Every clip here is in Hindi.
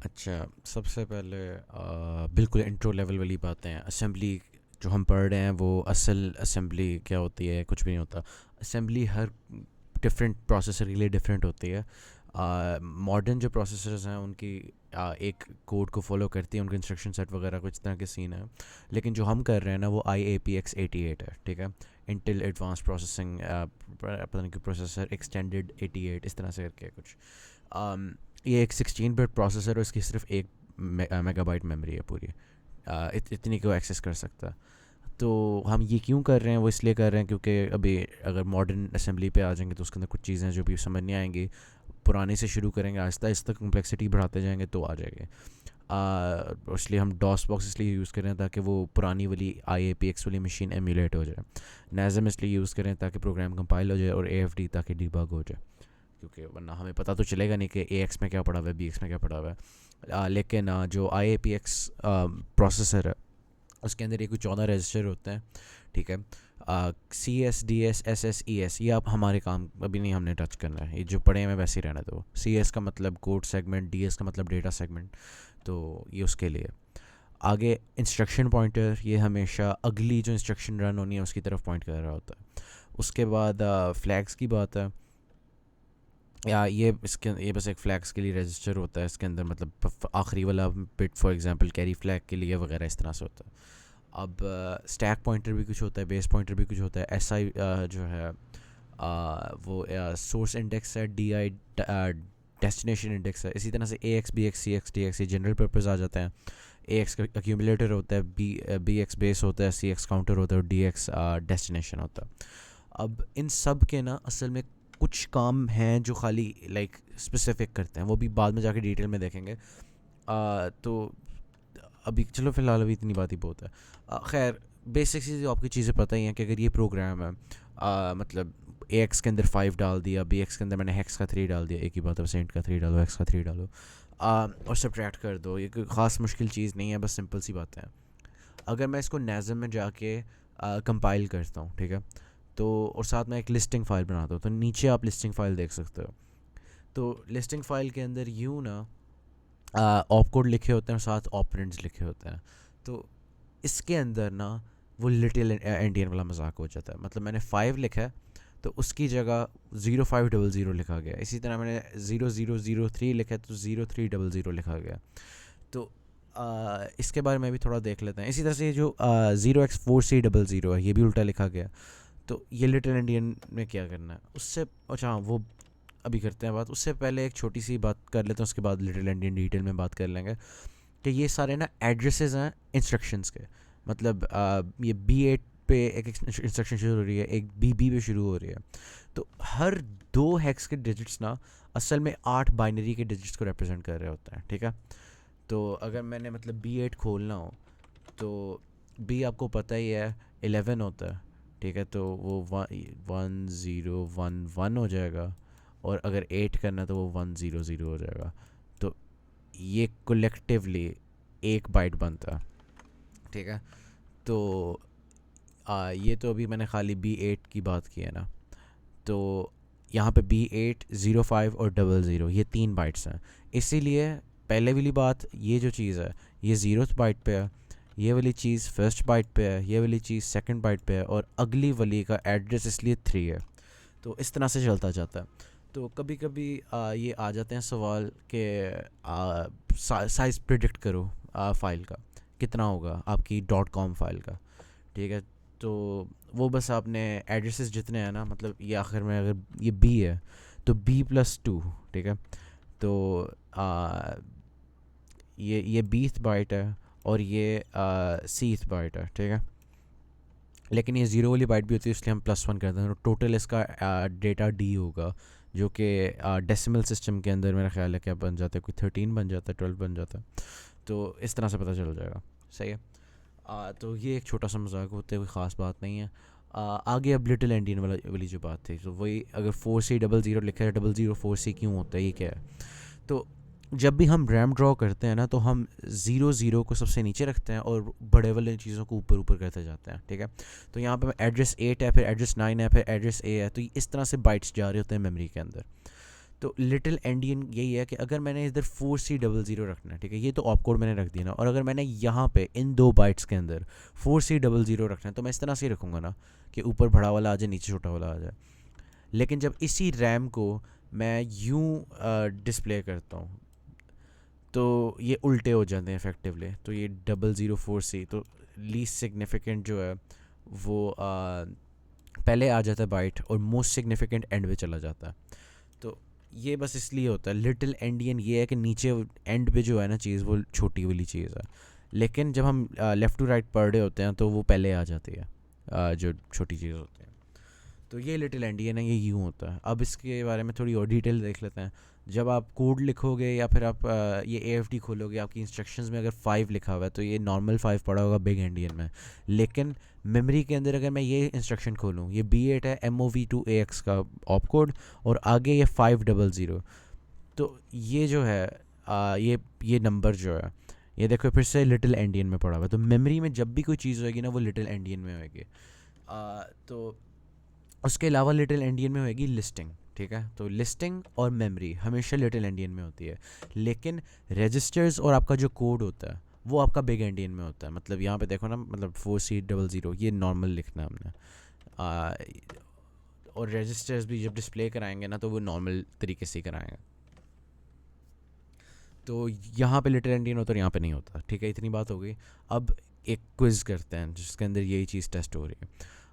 अच्छा, सबसे पहले बिल्कुल इंट्रो लेवल वाली बातें हैं। असेंबली जो हम पढ़ रहे हैं वो असल असेंबली क्या होती है, कुछ भी नहीं होता। असेंबली हर डिफरेंट प्रोसेसर के लिए डिफरेंट होती है। मॉडर्न जो प्रोसेसर्स हैं उनकी एक कोड को फॉलो करती है, उनके इंस्ट्रक्शन सेट वगैरह कुछ तरह के सीन है। लेकिन जो हम कर रहे हैं ना वो IAPX88 है, ठीक है। इंटेल एडवांस प्रोसेसिंग पता नहीं क्यों प्रोसेसर एक्सटेंडेड 88 इस तरह से करके कुछ। um, ये एक 16 बिट प्रोसेसर है, इसकी सिर्फ एक मेगाबाइट मेमोरी है पूरी। इतनी को एक्सेस कर सकता है। तो हम ये क्यों कर रहे हैं, वो इसलिए कर रहे हैं क्योंकि अभी अगर मॉडर्न असेंबली पे आ जाएंगे तो उसके अंदर कुछ चीज़ें जो भी समझ नहीं आएंगी। पुराने से शुरू करेंगे, आहिस्ता आहिस्ता कम्प्लेक्सिटी बढ़ाते जाएंगे तो आ जाएंगे। इसलिए हम डॉस बॉक्स इसलिए यूज़ करें ताकि वो पुरानी वाली IAPX वाली मशीन एम्यूलेट हो जाए। नेज़म इसलिए यूज़ करें ताकि प्रोग्राम कंपाइल हो जाए, और AFD ताकि डिबग हो जाए। क्योंकि वरना हमें पता तो चलेगा नहीं कि AX में क्या पड़ा हुआ है, BX में क्या पड़ा हुआ है। लेकिन जो IAPX प्रोसेसर है उसके अंदर ये कुछ 14 रजिस्टर होते हैं, ठीक है। CS DS SS ES ये आप हमारे काम अभी नहीं हमने टच करना है, ये जो पढ़े हैं वैसे ही रहना। तो CS का मतलब कोड सेगमेंट, DS का मतलब डेटा सेगमेंट। तो ये उसके लिए आगे इंस्ट्रक्शन पॉइंटर, ये हमेशा अगली जो इंस्ट्रक्शन रन होनी है उसकी तरफ पॉइंट कर रहा होता है। उसके बाद फ्लैग्स की बात है। या ये बस एक फ्लैग्स के लिए रजिस्टर होता है इसके अंदर, मतलब आखिरी वाला bit for example carry flag के लिए वगैरह इस तरह से होता है। अब स्टैक पॉइंटर भी कुछ होता है, बेस पॉइंटर भी कुछ होता है। SI जो है वो सोर्स इंडेक्स है, DI डेस्टिनेशन इंडेक्स है। इसी तरह से AX BX CX DX ये जनरल पर्पस आ जाते हैं। AX का अक्यूमुलेटर होता है, BX बेस होता है, CX काउंटर होता है, और DX डेस्टिनेशन होता है। अब इन सब के ना असल में कुछ काम हैं जो खाली लाइक स्पेसिफिक करते हैं, वो भी बाद में जाके डिटेल में देखेंगे। तो अभी चलो फ़िलहाल अभी इतनी बात ही बहुत है। खैर बेसिक चीज़ आपकी चीज़ें पता ही हैं कि अगर ये प्रोग्राम है, मतलब AX के अंदर 5 डाल दिया, BX के अंदर मैंने हेक्स का 3 डाल दिया, एक ही बात है, सेंट का 3 डालो, हेक्स का 3 डालो, और सब्ट्रैक्ट कर दो। ये कोई ख़ास मुश्किल चीज़ नहीं है, बस सिंपल सी बातें हैं। अगर मैं इसको नेज़म में जाके कंपाइल करता हूँ, ठीक है, तो और साथ में एक लिस्टिंग फ़ाइल बनाता हूँ, तो नीचे आप लिस्टिंग फ़ाइल देख सकते हो। तो लिस्टिंग फ़ाइल के अंदर यूँ ना ऑप कोड लिखे होते हैं और साथ ऑपरेंड्स लिखे होते हैं। तो इसके अंदर ना वो लिटिल इंडियन वाला मजाक हो जाता है। मतलब मैंने 5 लिखा है तो उसकी जगह 0500 लिखा गया। इसी तरह मैंने 0003 लिखा है तो 0300 लिखा गया। तो इसके बारे में भी थोड़ा देख लेते हैं। इसी तरह से जो 0x4C00 है ये भी उल्टा लिखा गया। तो ये लिटिल इंडियन में क्या करना है उससे, अच्छा हाँ वो अभी करते हैं बात। उससे पहले एक छोटी सी बात कर लेते हैं, उसके बाद लिटिल इंडियन डिटेल में बात कर लेंगे कि ये सारे ना एड्रेसेस हैं इंस्ट्रक्शंस के। मतलब ये B8 पे एक इंस्ट्रक्शन शुरू हो रही है, एक BB पे शुरू हो रही है। तो हर 2 हेक्स के डिजिट्स ना असल में 8 बाइनरी के डिजिट्स को रिप्रेजेंट कर रहे होते हैं, ठीक है। तो अगर मैंने मतलब B8 खोलना हो तो B आपको पता ही है 11 होता है, ठीक है। तो वो 1011 हो जाएगा, और अगर 8 करना तो वो 100 हो जाएगा। तो ये कलेक्टिवली एक बाइट बनता है, ठीक है। तो ये तो अभी मैंने खाली B8 की बात की है ना। तो यहाँ पे B8 05 और 00 ये 3 बाइट्स हैं। इसीलिए पहले वाली बात, ये जो चीज़ है ये 0th बाइट पे है, ये वाली चीज़ फर्स्ट बाइट पे है, ये वाली चीज़ सेकंड बाइट पे है, और अगली वाली का एड्रेस इसलिए 3 है। तो इस तरह से चलता जाता है। तो कभी कभी ये आ जाते हैं सवाल के साइज़ प्रिडिक्ट करो फाइल का कितना होगा आपकी .com फाइल का, ठीक है। तो वो बस आपने एड्रेसेस जितने हैं ना, मतलब ये आखिर में अगर ये B है तो B+2, ठीक है। तो आ, ये Bth बाइट है और ये Cth बाइट है, ठीक है। लेकिन ये ज़ीरो वाली बाइट भी होती है इसलिए हम +1 करते हैं। तो टोटल इसका डेटा D होगा, जो कि डेसिमल सिस्टम के अंदर मेरा ख्याल है क्या बन जाता है, कोई 13 बन जाता है, 12 बन जाता है। तो इस तरह से पता चल जाएगा, सही है। तो ये एक छोटा सा मजाक होता है, कोई ख़ास बात नहीं है। आगे अब लिटिल इंडियन वाली जो बात थी, तो वही अगर 4C00 लिखा है, 004C क्यों होता है, ये क्या है। तो जब भी हम रैम ड्रॉ करते हैं ना तो हम 00 को सबसे नीचे रखते हैं और बड़े वाले चीज़ों को ऊपर ऊपर करते जाते हैं, ठीक है। तो यहाँ पे एड्रेस 8 है, फिर एड्रेस 9 है, फिर एड्रेस A है। तो इस तरह से बाइट्स जा रहे होते हैं मेमोरी के अंदर। तो लिटिल एंडियन यही है कि अगर मैंने इधर 4C00 रखना है, ठीक है, ये तो ऑप कोड मैंने रख दिया ना, और अगर मैंने यहाँ पे इन 2 बाइट्स के अंदर 4C00 रखना है तो मैं इस तरह से ही रखूँगा ना कि ऊपर बड़ा वाला आ जाए, नीचे छोटा वाला आ जाए। लेकिन जब इसी रैम को मैं यूँ डिस्प्ले करता हूँ तो ये उल्टे हो जाते हैं इफेक्टिवली। तो ये 004C तो लीस्ट सिग्निफिकेंट जो है वो पहले आ जाता है बाइट, और मोस्ट सिग्निफिकेंट एंड पे चला जाता है। तो ये बस इसलिए होता है लिटिल एंडियन, ये है कि नीचे एंड पे जो है ना चीज़ वो छोटी वाली चीज़ है, लेकिन जब हम लेफ़्ट टू राइट पढ़ रहे होते हैं तो वो पहले आ जाती है जो छोटी चीज़ होती है। तो ये लिटिल एंडियन है, ये यूँ होता है। अब इसके बारे में थोड़ी और डिटेल देख लेते हैं। जब आप कोड लिखोगे या फिर आप ये AFD खोलोगे, आपकी इंस्ट्रक्शंस में अगर 5 लिखा हुआ है तो ये नॉर्मल 5 पड़ा होगा बिग एंडियन में। लेकिन मेमोरी के अंदर अगर मैं ये इंस्ट्रक्शन खोलूँ, ये B8 है MOV2AX का ऑप कोड, और आगे ये 500, तो ये जो है ये नंबर जो है ये देखो फिर से लिटिल एंडियन में पड़ा हुआ है। तो मेमोरी में जब भी कोई चीज़ होएगी ना वो लिटिल एंडियन में होएगी। तो उसके अलावा लिटिल एंडियन में होएगी लिस्टिंग, ठीक है। तो लिस्टिंग और मेमोरी हमेशा लिटिल एंडियन में होती है, लेकिन रजिस्टर्स और आपका जो कोड होता है वो आपका बिग एंडियन में होता है। मतलब यहाँ पे देखो ना, मतलब 4C00 ये नॉर्मल लिखना है हमने, और रजिस्टर्स भी जब डिस्प्ले कराएंगे ना तो वो नॉर्मल तरीके से ही कराएंगे। तो यहाँ पे लिटिल एंडियन होता है और यहाँ पे नहीं होता, ठीक है। इतनी बात हो गई। अब एक क्विज़ करते हैं जिसके अंदर यही चीज़ टेस्ट हो रही है।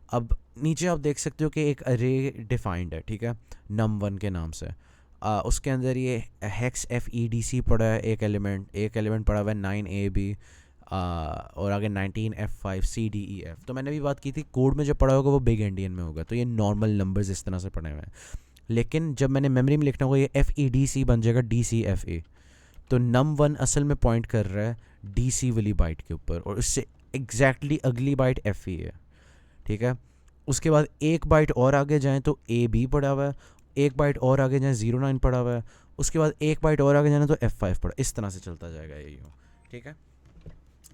अब नीचे आप देख सकते हो कि एक अरे डिफाइंड है, ठीक है, num1 के नाम से। उसके अंदर ये हेक्स FEDC पड़ा है, एक एलिमेंट पड़ा हुआ है 9AB, और आगे 19F5CDEF। तो मैंने भी बात की थी कोड में जब पड़ा होगा वो बिग एंडियन में होगा, तो ये नॉर्मल नंबर्स इस तरह से पड़े हुए हैं। लेकिन जब मैंने मेमोरी में लिखना होगा ये FEDC बन जाएगा DCFA। तो num1 असल में पॉइंट कर रहा है DC वाली बाइट के ऊपर, और उससे एग्जैक्टली अगली बाइट FE है, ठीक है। उसके बाद एक बाइट और आगे जाएं तो AB पड़ा हुआ है, एक बाइट और आगे जाएं 09 पड़ा हुआ है, उसके बाद एक बाइट और आगे जाना तो F5 पड़ा। इस तरह से चलता जाएगा ये यूँ, ठीक है।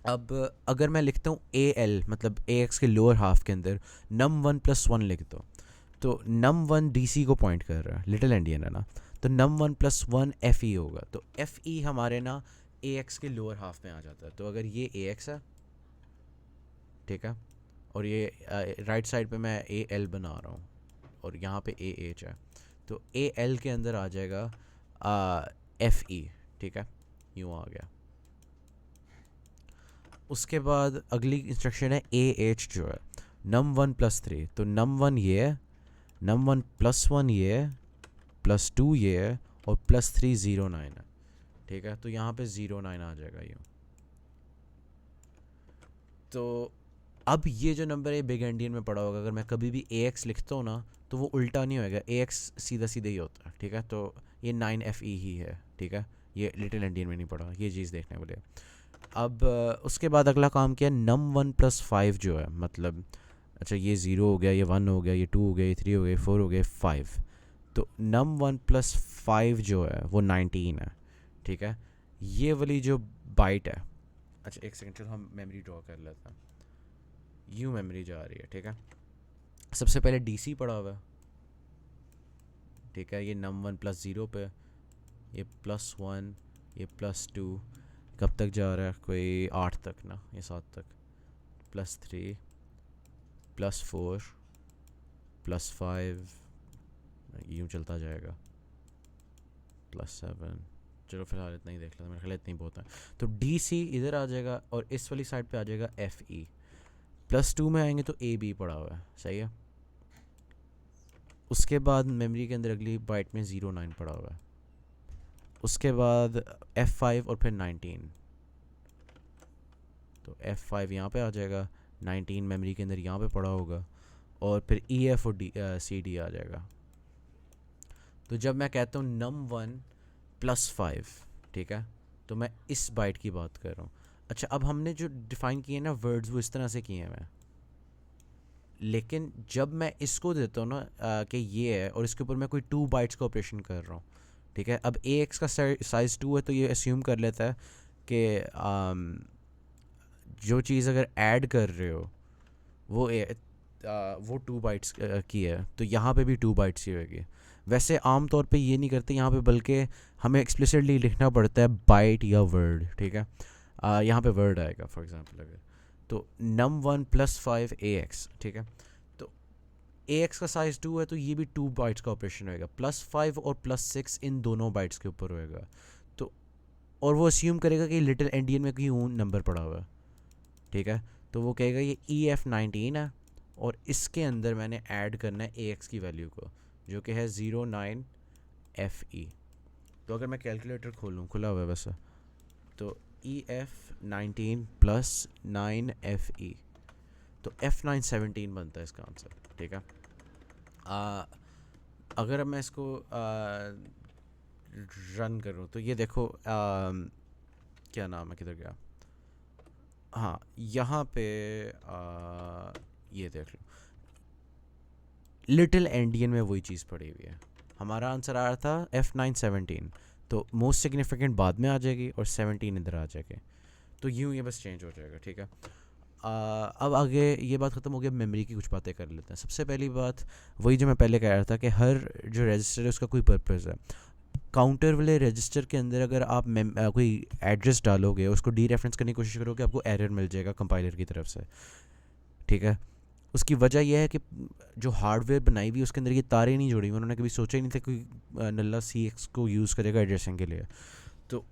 अब अगर मैं लिखता हूँ AL मतलब AX के लोअर हाफ के अंदर num1+1 लिखता हूँ, तो num1 DC को पॉइंट कर रहा है, लिटिल एंडियन है ना, तो num1+1 FE होगा। तो FE हमारे ना AX के लोअर हाफ में आ जाता है। तो अगर ये AX है, ठीक है, और ये राइट साइड पे मैं AL बना रहा हूँ और यहाँ पे AH है, तो AL के अंदर आ जाएगा FE, ठीक है, यूँ आ गया। उसके बाद अगली इंस्ट्रक्शन है AH जो है num1+3, तो num1 ये है, num1+1 ये है, +2 ये है, और +3 09 है, ठीक है। तो यहाँ पे 09 आ जाएगा यूँ। तो अब ये जो नंबर है बिग एंडियन में पड़ा होगा, अगर मैं कभी भी AX लिखता हूँ ना तो वो उल्टा नहीं होएगा, AX सीधा सीधा ही होता है, ठीक है। तो ये 9FE ही है, ठीक है, ये लिटिल एंडियन में नहीं पड़ा, ये चीज़ देखने वाले। अब उसके बाद अगला काम किया num1+5 जो है, मतलब अच्छा ये 0 हो गया, ये 1 हो गया, ये 2 हो गया, ये 3 हो गया, 4 हो गया, 5। तो num1+5 जो है वो 19 है, ठीक है। ये वाली जो बाइट है, अच्छा एक सेकंड चलो हम मेमोरी ड्रॉ कर लेते हैं। यूँ मेमोरी जा रही है, ठीक है। सबसे पहले DC पड़ा हुआ है, ठीक है, ये num1+0 पे, ये +1, ये +2, कब तक जा रहा है, कोई 8 तक ना, ये 7 तक, +3, +4, +5, यूँ चलता जाएगा, +7। चलो फिलहाल इतना ही देख लेते हैं, मेरे ख्याल इतना ही बहुत है। तो DC इधर आ जाएगा और इस वाली साइड पे आ जाएगा FE। +2 में आएंगे तो AB पड़ा हुआ है, सही है। उसके बाद मेमोरी के अंदर अगली बाइट में 09 पड़ा हुआ है, उसके बाद F5 और फिर 19। तो F5 यहाँ पे आ जाएगा, 19 मेमोरी के अंदर यहाँ पे पड़ा होगा, और फिर EF और CD आ जाएगा। तो जब मैं कहता हूँ num1+5, ठीक है, तो मैं इस बाइट की बात कर रहा हूँ। अच्छा अब हमने जो डिफ़ाइन किए ना वर्ड्स वो इस तरह से किए हैं मैं, लेकिन जब मैं इसको देता हूँ ना कि ये है और इसके ऊपर मैं कोई 2 बाइट्स का ऑपरेशन कर रहा हूँ, ठीक है। अब AX का साइज़ 2 है तो ये अस्यूम कर लेता है कि जो चीज़ अगर ऐड कर रहे हो वो वो 2 बाइट्स की है, तो यहाँ पे भी 2 बाइट्स ही होगी। वैसे आम तौर पे ये नहीं करते यहाँ पे, बल्कि हमें एक्सप्लिसिटली लिखना पड़ता है बाइट या वर्ड, ठीक है। यहाँ पे वर्ड आएगा फॉर एग्जांपल, अगर तो num1 + 5 ax, ठीक है। तो ax का साइज़ 2 है तो ये भी 2 बाइट्स का ऑपरेशन होएगा, +5 और +6 इन दोनों बाइट्स के ऊपर होएगा। तो और वो अस्यूम करेगा कि लिटिल एंडियन में कहीं नंबर पड़ा हुआ है, ठीक है। तो वो कहेगा ये EF19 है, और इसके अंदर मैंने ऐड करना है AX की वैल्यू को, जो कि है 09FE। तो अगर मैं कैलकुलेटर खोलूँ, खुला हुआ है वैसे, तो EF19 + 9FE, तो F917 बनता है इसका आंसर, ठीक है। अगर मैं इसको रन करूँ तो ये देखो, क्या नाम है, किधर गया, हाँ यहाँ पे ये देख लो, लिटिल एंडियन में वही चीज़ पड़ी हुई है। हमारा आंसर आ रहा था F917, तो मोस्ट सिग्निफिकेंट बाद में आ जाएगी और 17 इधर आ जाएगी। तो यूँ ये बस चेंज हो जाएगा, ठीक है। अब आगे ये बात ख़त्म हो गई, मेमोरी की कुछ बातें कर लेते हैं। सबसे पहली बात वही जो मैं पहले कह रहा था कि हर जो रजिस्टर है उसका कोई पर्पज़ है। काउंटर वाले रजिस्टर के अंदर अगर आप कोई एड्रेस डालोगे, उसको डी रेफरेंस करने की कोशिश करोगे, आपको एरर मिल जाएगा कंपाइलर की तरफ से, ठीक है। उसकी वजह यह है कि जो हार्डवेयर बनाई हुई उसके अंदर ये तारे नहीं जुड़ी हुई, उन्होंने कभी सोचा ही नहीं था कोई नल्ला CX को यूज़ करेगा एड्रेसिंग के लिए। तो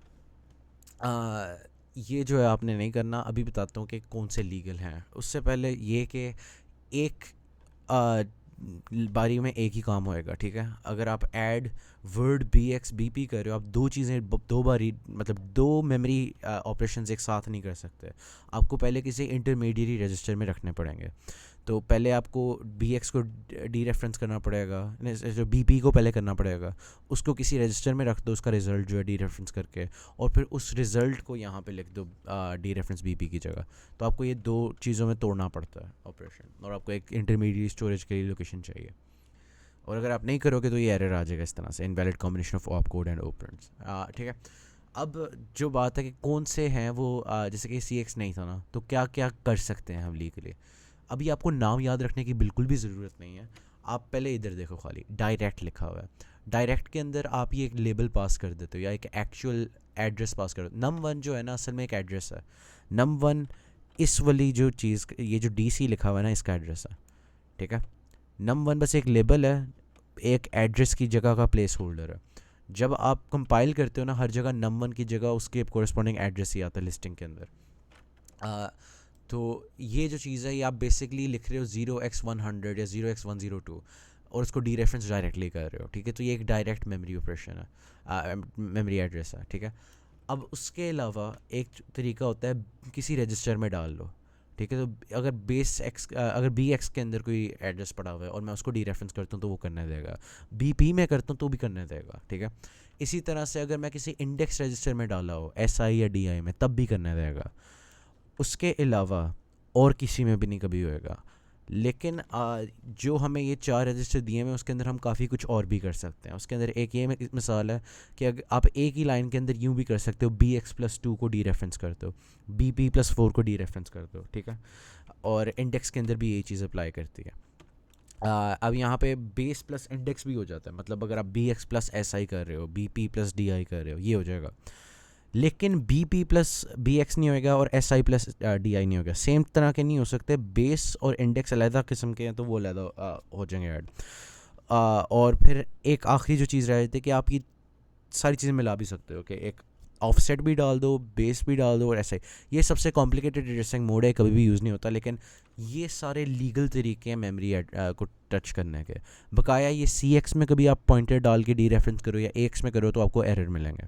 ये जो है आपने नहीं करना। अभी बताता हूँ कि कौन से लीगल हैं। उससे पहले ये कि एक बारी में एक ही काम होएगा, ठीक है। अगर आप ऐड वर्ड BX BP कर रहे हो, आप दो चीज़ें दो बारी, मतलब दो मेमोरी ऑपरेशंस एक साथ नहीं कर सकते। आपको पहले किसी इंटरमीडिएट रजिस्टर में रखने पड़ेंगे। तो पहले आपको BX को डी रेफरेंस करना पड़ेगा, जो BP को पहले करना पड़ेगा, उसको किसी रजिस्टर में रख दो, उसका रिज़ल्ट जो है डी रेफरेंस करके, और फिर उस रिज़ल्ट को यहाँ पे लिख दो डी रेफरेंस BP की जगह। तो आपको ये दो चीज़ों में तोड़ना पड़ता है ऑपरेशन, और आपको एक इंटरमीडिएट स्टोरेज के लिए लोकेशन चाहिए। और अगर आप नहीं करोगे तो ये एरर आ जाएगा इस तरह से, invalid combination of op code and operands, ठीक है। अब जो बात है कि कौन से हैं वो, जैसे कि CX नहीं था ना, तो क्या क्या कर सकते हैं हम लीगली। अभी आपको नाम याद रखने की बिल्कुल भी ज़रूरत नहीं है। आप पहले इधर देखो, खाली डायरेक्ट लिखा हुआ है। डायरेक्ट के अंदर आप ये एक लेबल पास कर देते हो या एक एक्चुअल एड्रेस पास कर दो। num1 जो है ना, असल में एक एड्रेस है। num1 इस वाली जो चीज़, ये जो DC लिखा हुआ है ना, इसका एड्रेस है, ठीक है। num1 बस एक लेबल है, एक एड्रेस की जगह का प्लेस होल्डर है। जब आप कंपाइल करते हो ना, हर जगह num1 की जगह उसके कोरिस्पोंडिंग एड्रेस ही आता है लिस्टिंग के अंदर। तो ये जो चीज़ है, ये आप बेसिकली लिख रहे हो 0x100 या 0x102, और उसको डी रेफरेंस डायरेक्टली कर रहे हो, ठीक है। तो ये एक डायरेक्ट मेमोरी ऑपरेशन है, मेमोरी एड्रेस है, ठीक है। अब उसके अलावा एक तरीका होता है, किसी रजिस्टर में डाल लो, ठीक है। तो अगर BX के अंदर कोई एड्रेस पड़ा हुआ है और मैं उसको डी रेफरेंस करता हूँ तो वो करने देगा। BP में करता हूँ तो भी करने देगा, ठीक है। इसी तरह से अगर मैं किसी इंडेक्स रजिस्टर में डाला हो, SI या DI में, तब भी करने देगा। उसके अलावा और किसी में भी नहीं कभी होएगा। लेकिन जो हमें ये 4 रजिस्टर दिए हैं उसके अंदर हम काफ़ी कुछ और भी कर सकते हैं। उसके अंदर एक ये मिसाल है कि अगर आप एक ही लाइन के अंदर यूँ भी कर सकते हो, BX+2 को डी रेफरेंस करते हो, BP+4 को डी रेफरेंस करते हो, ठीक है। और इंडेक्स के अंदर भी यही चीज़ अप्लाई करती है। अब यहाँ पे बेस प्लस इंडेक्स भी हो जाता है, मतलब अगर आप BX+SI कर रहे हो, BP+DI कर रहे हो, ये हो जाएगा। लेकिन BP+BX नहीं होएगा और SI+DI नहीं होगा। सेम तरह के नहीं हो सकते। बेस और इंडेक्स अलग किस्म के हैं, तो वो अलग हो जाएंगे ऐड। और फिर एक आखिरी जो चीज़ रह जाती है कि आप ये सारी चीज़ें मिला भी सकते हो, कि एक ऑफसेट भी डाल दो, बेस भी डाल दो, और ऐसे। ये सबसे कॉम्प्लिकेटेड एड्रेसिंग मोड है, कभी भी यूज़ नहीं होता, लेकिन ये सारे लीगल तरीके हैं मेमोरी को टच करने के। बकाया ये CX में कभी आप पॉइंटर डाल के डी रेफरेंस करो या AX में करो तो आपको एरर मिलेंगे,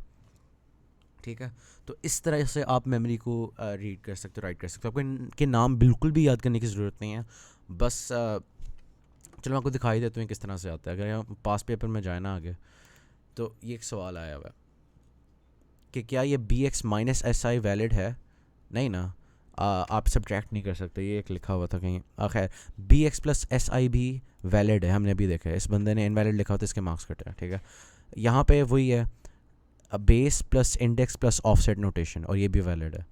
ठीक है। तो इस तरह से आप मेमोरी को रीड कर सकते हो, राइट कर सकते हो। आपको इनके नाम बिल्कुल भी याद करने की ज़रूरत नहीं है। बस चलो मैं आपको दिखाई देता हूँ किस तरह से आता है। अगर यहाँ पास पेपर में जाए ना आगे, तो ये एक सवाल आया हुआ है कि क्या ये BX-SI वैलिड है। नहीं ना, आप सब्ट्रैक्ट नहीं कर सकते, ये एक लिखा हुआ था कहीं। खैर, BX+SI भी वैलिड है, हमने भी देखा है। इस बंदे ने इनवैलिड लिखा होता है, इसके मार्क्स कटे हैं, ठीक है। यहाँ पे वही है, base plus index plus offset notation, और ये भी वैलिड है।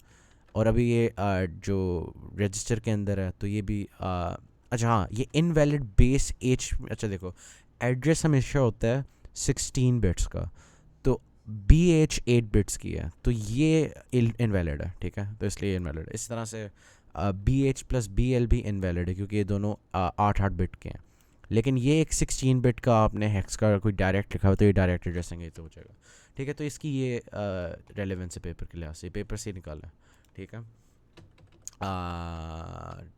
और अभी ये जो रजिस्टर के अंदर है, तो ये भी अच्छा हाँ, ये इनवैलिड बेस एच, अच्छा देखो, एड्रेस हमेशा होता है 16 बिट्स का, तो BH 8 बिट्स की है, तो ये इनवैलिड है, ठीक है, तो इसलिए इनवैलिड है। इस तरह से BH प्लस BL भी इनवैलिड है क्योंकि ये दोनों 8 बिट के हैं। लेकिन ये एक 16 बिट का आपने हेक्स का कोई डायरेक्ट लिखा हो तो ये डायरेक्ट एड्रेसिंग है तो हो जाएगा, ठीक है। तो इसकी ये रेलेवेंस है पेपर के लिहाज से, पेपर से निकाला है, ठीक है।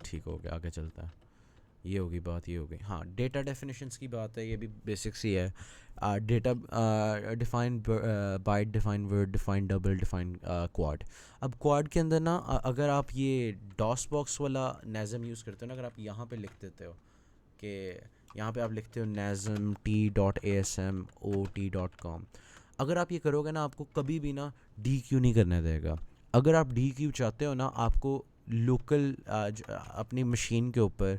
ठीक हो गया, आगे चलता है। ये होगी बात, ये हो गई। हाँ, डेटा डेफिनेशंस की बात है, ये भी बेसिक्स ही है। Data define byte, define word, define double, define quad. अब क्वाड के अंदर ना अगर आप ये डॉस बॉक्स वाला नेज़म यूज़ करते हो ना, अगर आप यहाँ पे लिख देते हो कि यहाँ पे आप लिखते हो नेज़म t.asm.ot.com, अगर आप ये करोगे ना, आपको कभी भी ना डी क्यू नहीं करने देगा। अगर आप डी क्यू चाहते हो ना, आपको लोकल अपनी मशीन के ऊपर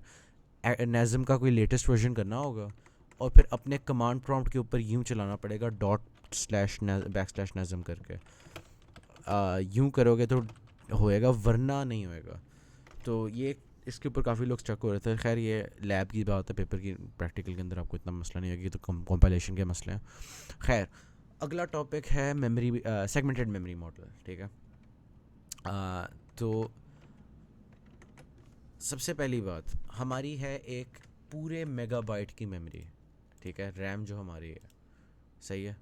नेज़म का कोई लेटेस्ट वर्जन करना होगा और फिर अपने कमांड प्रॉम्प्ट के ऊपर यूँ चलाना पड़ेगा $/नेज़म करके। यूँ करोगे तो होएगा, वरना नहीं होएगा। तो ये इसके ऊपर काफ़ी लोग स्टक हो रहे थे। खैर ये लैब की बात है, पेपर की प्रैक्टिकल के अंदर आपको इतना मसला नहीं होगी, तो कंपाइलेशन के मसले हैं। खैर अगला टॉपिक है मेमोरी, सेगमेंटेड मेमोरी मॉडल, ठीक है। तो सबसे पहली बात हमारी है एक पूरे मेगाबाइट की मेमोरी, ठीक है, रैम जो हमारी है, सही है,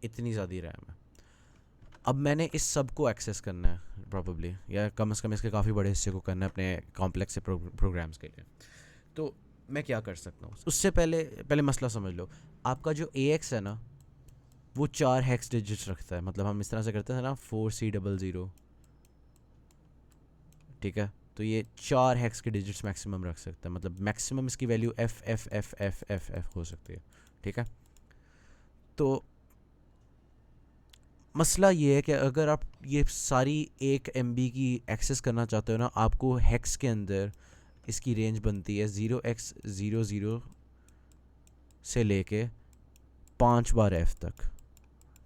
इतनी ज़्यादा रैम है। अब मैंने इस सब को एक्सेस करना है प्रॉबली, या कम से कम इसके काफ़ी बड़े हिस्से को करना है अपने कॉम्प्लेक्स से प्रोग्राम्स के लिए। तो मैं क्या कर सकता हूँ, उससे पहले मसला समझ लो। आपका जो AX है ना, वो 4 हेक्स डिजिट्स रखता है। मतलब हम इस तरह से करते हैं ना 4C00, ठीक है। तो ये 4 हेक्स के डिजिट्स मैक्सिमम रख सकता है, मतलब मैक्सिमम इसकी वैल्यू FFFFFF हो सकती है, ठीक है। तो मसला ये है कि अगर आप ये सारी 1 MB की एक्सेस करना चाहते हो ना, आपको हेक्स के अंदर इसकी रेंज बनती है 0x00 से लेके 5 बार F तक,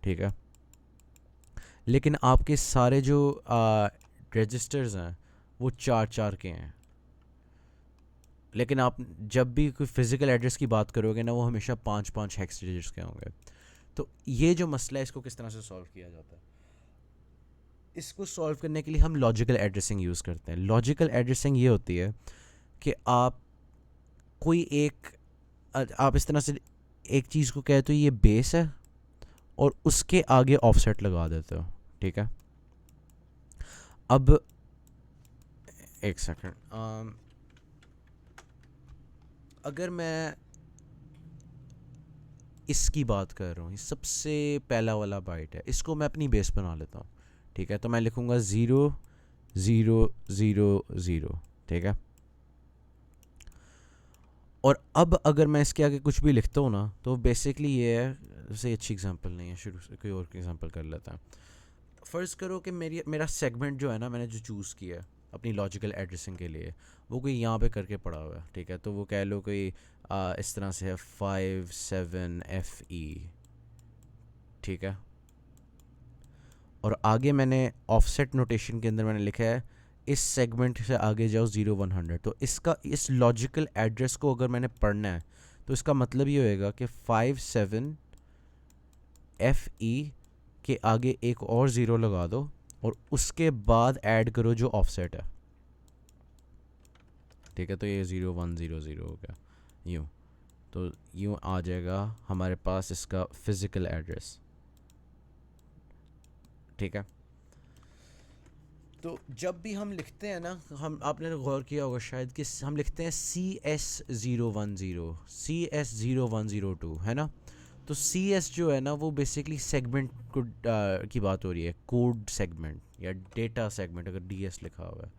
ठीक है। लेकिन आपके सारे जो रजिस्टर्स हैं वो 4 के हैं। लेकिन आप जब भी कोई फिज़िकल एड्रेस की बात करोगे ना, वो हमेशा 5 हेक्स डिजिट्स के होंगे। तो ये जो मसला है, इसको किस तरह से सॉल्व किया जाता है? इसको सॉल्व करने के लिए हम लॉजिकल एड्रेसिंग यूज़ करते हैं। लॉजिकल एड्रेसिंग ये होती है कि आप कोई एक आप इस तरह से एक चीज़ को कहते हो ये बेस है और उसके आगे ऑफसेट लगा देते हो, ठीक है। अब एक सेकंड, अगर मैं इसकी बात कर रहा हूँ, सबसे पहला वाला बाइट है, इसको मैं अपनी बेस बना लेता हूँ, ठीक है। तो मैं लिखूँगा 0 0 0 0, ठीक है। और अब अगर मैं इसके आगे कुछ भी लिखता हूँ ना, तो बेसिकली ये है, वैसे अच्छी एग्जांपल नहीं है, शुरू से कोई और एग्जांपल कर लेता है। फ़र्ज़ करो कि मेरा सेगमेंट जो है ना, मैंने जो चूज़ किया है अपनी लॉजिकल एड्रेसिंग के लिए, वो कोई यहाँ पे करके पड़ा हुआ है, ठीक है। तो वो कह लो कोई इस तरह से है 57FE, ठीक है। और आगे मैंने ऑफसेट नोटेशन के अंदर मैंने लिखा है इस सेगमेंट से आगे जाओ 0100। तो इसका इस लॉजिकल एड्रेस को अगर मैंने पढ़ना है तो इसका मतलब ये होएगा कि 57FE के आगे एक और ज़ीरो लगा दो और उसके बाद ऐड करो जो ऑफसेट है, ठीक है। तो ये 0100 हो गया यूँ। तो यूँ आ जाएगा हमारे पास इसका फिज़िकल एड्रेस, ठीक है। तो जब भी हम लिखते हैं ना, हम आपने गौर किया होगा शायद कि हम लिखते हैं CS010, CS0102, है ना। तो CS जो है ना, वो बेसिकली सेगमेंट को की बात हो रही है, कोड सेगमेंट या डेटा सेगमेंट, अगर DS लिखा हुआ है,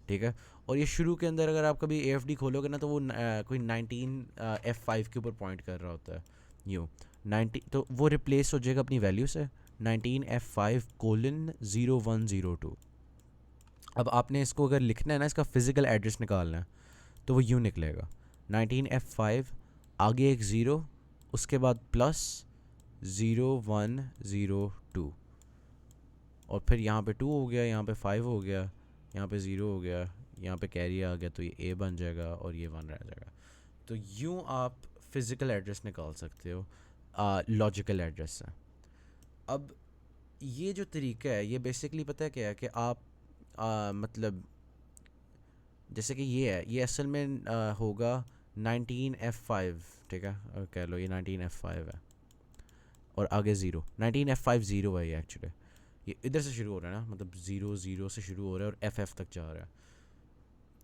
ठीक है। और ये शुरू के अंदर अगर आप कभी AFD खोलोगे ना, तो वो कोई 19F5 के ऊपर पॉइंट कर रहा होता है यूँ 90। तो वो रिप्लेस हो जाएगा अपनी वैल्यू से 19F5:0102। अब आपने इसको अगर लिखना है ना, इसका फिज़िकल एड्रेस निकालना है, तो वो यूँ निकलेगा 19F5 आगे एक ज़ीरो, उसके बाद +0102, और फिर यहाँ पे 2 हो गया, यहाँ पे 5 हो गया, यहाँ पे 0 हो गया, यहाँ पे कैरी आ गया, तो ये A बन जाएगा और ये 1 रह जाएगा। तो यूँ आप फिज़िकल एड्रेस निकाल सकते हो लॉजिकल एड्रेस से। अब ये जो तरीका है ये बेसिकली पता है क्या है कि आप मतलब जैसे कि ये है, ये असल में होगा 19F5, ठीक है, कह लो ये 19F5 है और आगे ज़ीरो, 19F5 ज़ीरो है ये एक्चुअली। ये इधर से शुरू हो रहा है ना, मतलब ज़ीरो ज़ीरो से शुरू हो रहा है और FF तक जा रहा है।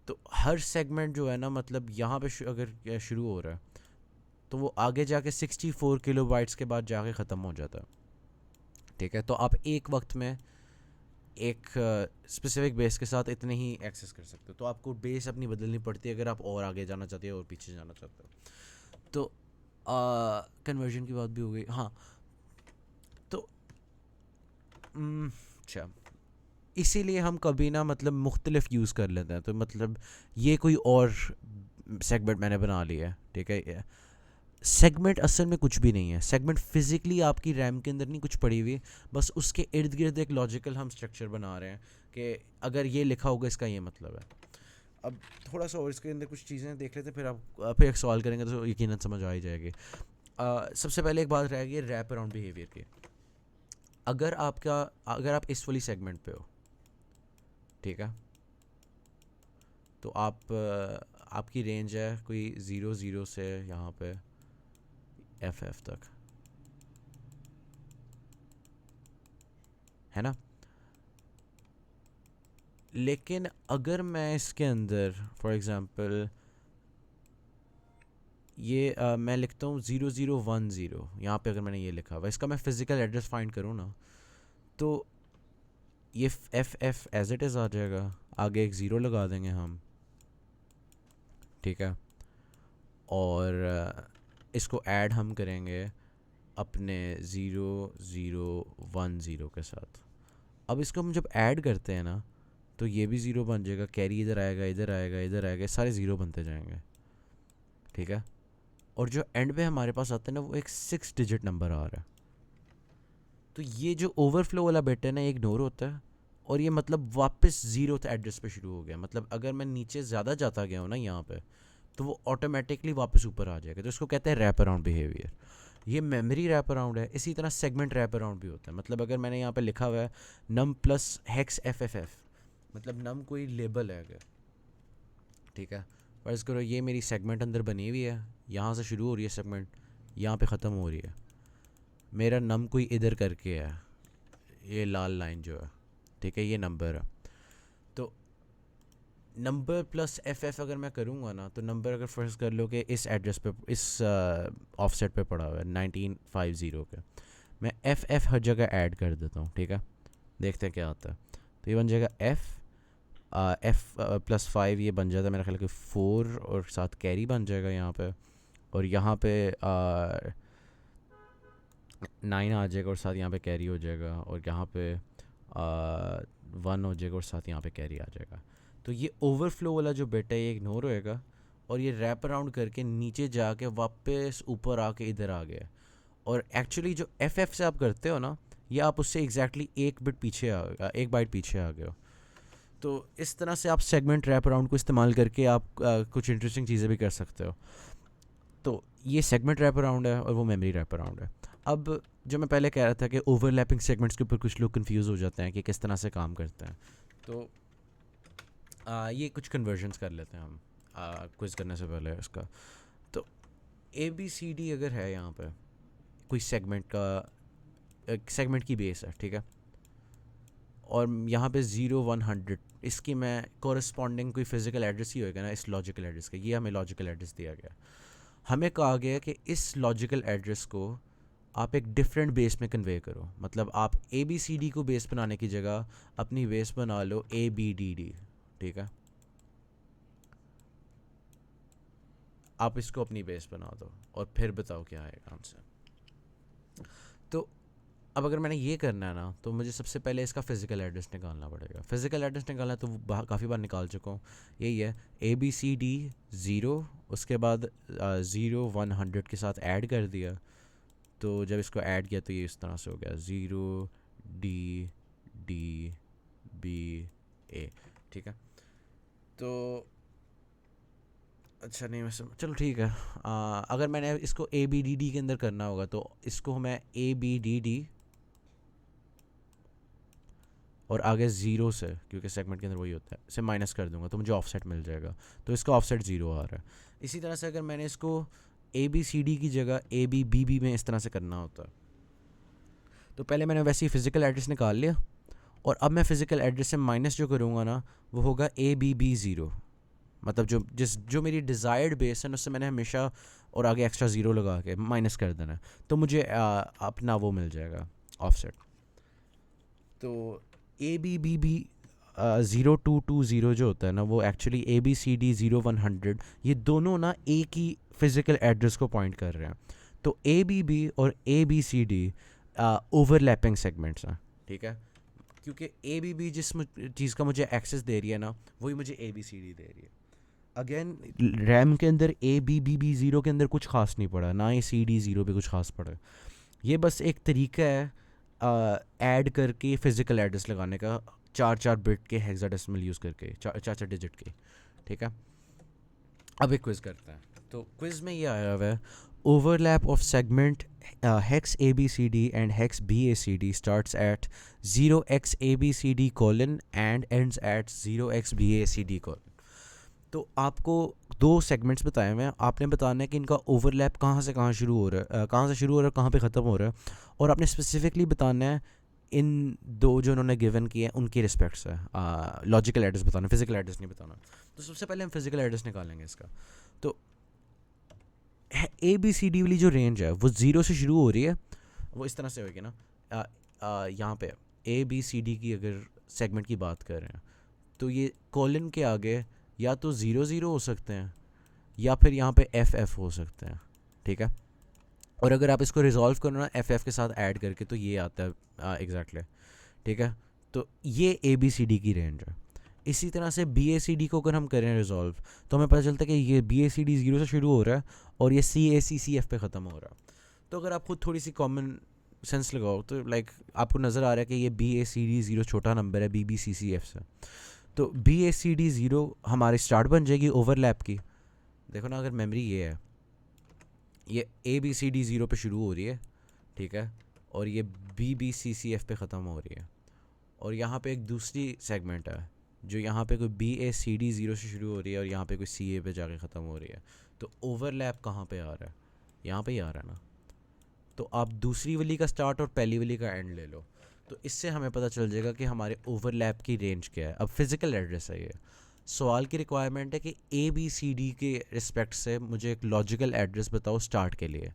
तो हर सेगमेंट जो है ना, मतलब यहाँ पे अगर शुरू हो रहा है तो वो आगे जाके 64 किलो बाइट्स के बाद जाके ख़त्म हो जाता है, ठीक है। तो आप एक वक्त में एक स्पेसिफिक बेस के साथ इतने ही एक्सेस कर सकते हो। तो आपको बेस अपनी बदलनी पड़ती है अगर आप और आगे जाना चाहते हो और पीछे जाना चाहते हो। तो कन्वर्जन की बात भी हो गई, हाँ। तो अच्छा, इसीलिए हम कभी ना मतलब मुख्तलिफ यूज़ कर लेते हैं। तो मतलब ये कोई और सेगमेंट मैंने बना लिया है, ठीक है। सेगमेंट असल में कुछ भी नहीं है। सेगमेंट फिज़िकली आपकी रैम के अंदर नहीं कुछ पड़ी हुई, बस उसके इर्द गिर्द एक लॉजिकल हम स्ट्रक्चर बना रहे हैं कि अगर ये लिखा होगा इसका ये मतलब है। अब थोड़ा सा और इसके अंदर कुछ चीज़ें देख लेते हैं, फिर आप फिर एक सवाल करेंगे तो यकीनन समझ आ ही जाएगी। सबसे पहले एक बात रहेगी रैप अराउंड बिहेवियर की। अगर आप इस वाली सेगमेंट पे हो, ठीक है, तो आपकी रेंज है कोई 0 0 से यहाँ पे FF तक, है ना। लेकिन अगर मैं इसके अंदर फॉर एग्ज़ाम्पल ये मैं लिखता हूँ 0010, यहाँ पे अगर मैंने ये लिखा हुआ, इसका मैं फ़िज़िकल एड्रेस फाइंड करूँ ना, तो ये FF एज इट इज़ आ जाएगा, आगे एक ज़ीरो लगा देंगे हम, ठीक है। और इसको ऐड हम करेंगे अपने 0010 के साथ। अब इसको हम जब ऐड करते हैं ना, तो ये भी ज़ीरो बन जाएगा, कैरी इधर आएगा, इधर आएगा, इधर आएगा, सारे ज़ीरो बनते जाएंगे, ठीक है। और जो एंड पे हमारे पास आता है ना, वो एक 6 डिजिट नंबर आ रहा है। तो ये जो ओवरफ्लो वाला बिट है ना, ये इग्नोर होता है और ये मतलब वापस ज़ीरो एड्रेस पे शुरू हो गया। मतलब अगर मैं नीचे ज़्यादा जाता गया हूँ ना यहाँ पे, तो वो ऑटोमेटिकली वापस ऊपर आ जाएगा। तो इसको कहते हैं रैप अराउंड बिहेवियर। ये मेमोरी रैप अराउंड है। इसी तरह सेगमेंट रैप अराउंड भी होता है। मतलब अगर मैंने यहाँ पे लिखा हुआ है नम प्लस हेक्स FFF, मतलब नम कोई लेबल है अगर, ठीक है। फर्ज करो ये मेरी सेगमेंट अंदर बनी हुई है, यहाँ से शुरू हो रही है सेगमेंट, यहाँ पे ख़त्म हो रही है। मेरा नम कोई इधर करके है, ये लाल लाइन जो है, ठीक है, ये नंबर है। तो नंबर प्लस FF अगर मैं करूँगा ना, तो नंबर अगर फर्ज कर लो कि इस एड्रेस पे, इस ऑफसेट पे पड़ा हुआ है 1950 के, मैं FF हर जगह ऐड कर देता हूँ, ठीक है। देखते हैं क्या आता है। तो ये बन जाएगा F+5, ये बन जाता है मेरा ख्याल कि 4 और साथ कैरी बन जाएगा यहाँ पे। और यहाँ पे 9 आ जाएगा और साथ यहाँ पे कैरी हो जाएगा। और यहाँ पे 1 हो जाएगा और साथ यहाँ पे कैरी आ जाएगा। तो ये ओवरफ्लो वाला जो बिट है ये इग्नोर होएगा और ये रैप अराउंड करके नीचे जाके वापस ऊपर आके इधर आ गया। और एक्चुअली जो FF से आप करते हो ना, ये आप उससे एग्जैक्टली एक बिट पीछे एक बाइट पीछे आ गए हो। तो इस तरह से आप सेगमेंट रैप अराउंड को इस्तेमाल करके आप कुछ इंटरेस्टिंग चीज़ें भी कर सकते हो। तो ये सेगमेंट रैप अराउंड है और वो मेमोरी रैप अराउंड है। अब जो मैं पहले कह रहा था कि ओवरलैपिंग सेगमेंट्स के ऊपर कुछ लोग कंफ्यूज हो जाते हैं कि किस तरह से काम करते हैं। तो ये कुछ कन्वर्जन्स कर लेते हैं हम क्विज करने से पहले इसका। तो ABCD अगर है यहाँ पे कोई सेगमेंट का, एक सेगमेंट की बेस है, ठीक है। और यहाँ पे 0 100 इसकी मैं कॉरस्पॉन्डिंग कोई फिजिकल एड्रेस ही होएगा ना इस लॉजिकल एड्रेस का। ये हमें लॉजिकल एड्रेस दिया गया। हमें कहा गया कि इस लॉजिकल एड्रेस को आप एक डिफरेंट बेस में कन्वे करो। मतलब आप ABCD को बेस बनाने की जगह अपनी बेस बना लो ABDD, ठीक है। आप इसको अपनी बेस बना दो और फिर बताओ क्या आएगा आंसर। तो अब अगर मैंने ये करना है ना, तो मुझे सबसे पहले इसका फ़िज़िकल एड्रेस निकालना पड़ेगा। फ़िज़िकल एड्रेस निकालना है तो काफ़ी बार निकाल चुका हूँ। यही है ABCD 0, उसके बाद 0 100 के साथ ऐड कर दिया। तो जब इसको ऐड किया तो ये इस तरह से हो गया 0DDBA, ठीक है। तो अच्छा नहीं चलो ठीक है। अगर मैंने इसको ए बी डी डी के अंदर करना होगा तो इसको मैं ए बी डी डी और आगे ज़ीरो से, क्योंकि सेगमेंट के अंदर वही होता है, से माइनस कर दूंगा तो मुझे ऑफसेट मिल जाएगा। तो इसका ऑफसेट ज़ीरो आ रहा है। इसी तरह से अगर मैंने इसको ए बी सी डी की जगह ए बी बी बी में इस तरह से करना होता है, तो पहले मैंने वैसे ही फ़िज़िकल एड्रेस निकाल लिया, और अब मैं फ़िज़िकल एड्रेस से माइनस जो करूँगा ना, वो होगा ए बी बी ज़ीरो। मतलब जो मेरी डिज़ायर्ड बेस है उससे मैंने हमेशा और आगे एक्स्ट्रा ज़ीरो लगा के माइनस कर देना है, तो मुझे अपना वो मिल जाएगा ऑफसेट। तो ए बी बी बी 0220 जो होता है ना, वो actually A B C D 0100, ये दोनों ना एक ही फिज़िकल एड्रेस को पॉइंट कर रहे हैं। तो ए बी बी और A B C D overlapping segments हैं, ठीक है। क्योंकि ए बी बी जिस चीज़ का मुझे एक्सेस दे रही है ना, वही मुझे ए बी सी डी दे रही है। अगेन रैम के अंदर A B B B zero के अंदर कुछ खास नहीं पड़ा, ना ही सी डी ज़ीरो पे कुछ खास पड़ा। ये बस एक तरीका है ऐड करके फ़िज़िकल एड्रेस लगाने का, 4 बिट के हेक्साडेसिमल यूज़ करके, 4 डिजिट के, ठीक है। अब एक क्विज़ करते हैं। तो क्विज़ में ये आया हुआ है, overlap of segment hex A B C D and hex B A C D starts at 0x ABCD colon and ends at 0x BACD colon. तो आपको दो सेगमेंट्स बताए हुए हैं, आपने बताना है कि इनका ओवरलैप कहाँ से कहाँ शुरू हो रहा है, कहाँ से शुरू हो रहा है, कहाँ पे ख़त्म हो रहा है, और आपने स्पेसिफिकली बताना है इन दो जो उन्होंने गिवन किए हैं उनकी रिस्पेक्ट से। लॉजिकल एड्रेस बताना, फिजिकल एड्रेस नहीं बताना। तो सबसे पहले हम फिजिकल एड्रेस निकालेंगे इसका। तो ए बी सी डी वाली जो रेंज है वो ज़ीरो से शुरू हो रही है, वो इस तरह से होगी ना, यहाँ पे ए बी सी डी की अगर सेगमेंट की बात कर रहे हैं, तो ये कॉलन के आगे या तो 0 0 हो सकते हैं, या फिर यहाँ पे एफ एफ हो सकते हैं, ठीक है। और अगर आप इसको रिजॉल्व करो ना एफ एफ के साथ ऐड करके, तो ये आता है एग्जैक्टली, ठीक है। तो ये ए बी सी डी की रेंज है। इसी तरह से बी ए सी डी को अगर हम करें रिजॉल्व, तो हमें पता चलता है कि ये बी ए सी डी 0 से शुरू हो रहा है और ये सी ए सी सी एफ पे ख़त्म हो रहा है। तो अगर आप खुद थोड़ी सी कॉमन सेंस लगाओ तो लाइक आपको नज़र आ रहा है कि ये बी ए सी डी 0 छोटा नंबर है B B C C F से। तो बी ए सी डी 0 हमारी स्टार्ट बन जाएगी ओवरलैप की। देखो ना, अगर मेमोरी ये है, ये ए बी सी डी 0 पे शुरू हो रही है, ठीक है, और ये B B C C F पे ख़त्म हो रही है, और यहाँ पे एक दूसरी सेगमेंट है जो यहाँ पे कोई बी ए सी डी 0 से शुरू हो रही है और यहाँ पे कोई सी ए पे जाके ख़त्म हो रही है। तो ओवरलैप कहाँ पे आ रहा है? यहाँ पे ही आ रहा है ना। तो आप दूसरी वाली का स्टार्ट और पहली वाली का एंड ले लो, तो इससे हमें पता चल जाएगा कि हमारे ओवरलैप की रेंज क्या है। अब फिज़िकल एड्रेस है ये, सवाल की रिक्वायरमेंट है कि ए बी सी डी के रिस्पेक्ट से मुझे एक लॉजिकल एड्रेस बताओ स्टार्ट के लिए।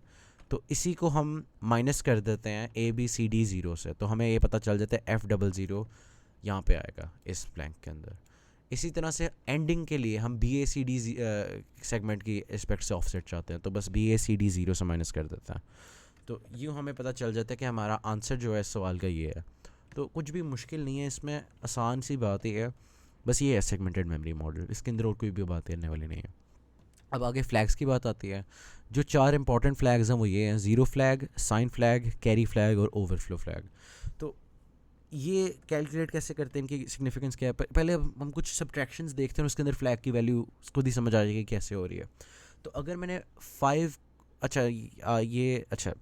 तो इसी को हम माइनस कर देते हैं ए बी सी डी 0 से, तो हमें ये पता चल जाता है F00 यहाँ पे आएगा इस ब्लैंक के अंदर। इसी तरह से एंडिंग के लिए हम B A C D segment की रिस्पेक्ट से ऑफसेट चाहते हैं, तो बस बी ए सी डी 0 से माइनस कर देते हैं। तो यूँ हमें पता चल जाता है कि हमारा आंसर जो है इस सवाल का ये है। तो कुछ भी मुश्किल नहीं है इसमें, आसान सी बात ही है, बस ये है सेगमेंटेड मेमोरी मॉडल, इसके अंदर और कोई भी बात करने वाली नहीं है। अब आगे फ्लैग्स की बात आती है। जो 4 इंपॉर्टेंट फ्लैग्स हैं वो ये हैं, zero flag, sign flag, carry flag और ओवरफ्लो फ्लैग। तो ये कैलकुलेट कैसे करते हैं, इनकी सिग्निफिकेंस क्या है? पहले हम कुछ सब्ट्रैक्शंस देखते हैं, उसके अंदर फ्लैग की वैल्यू खुद ही समझ आ जाएगी कैसे हो रही है। तो अगर मैंने 5, अच्छा ये अच्छा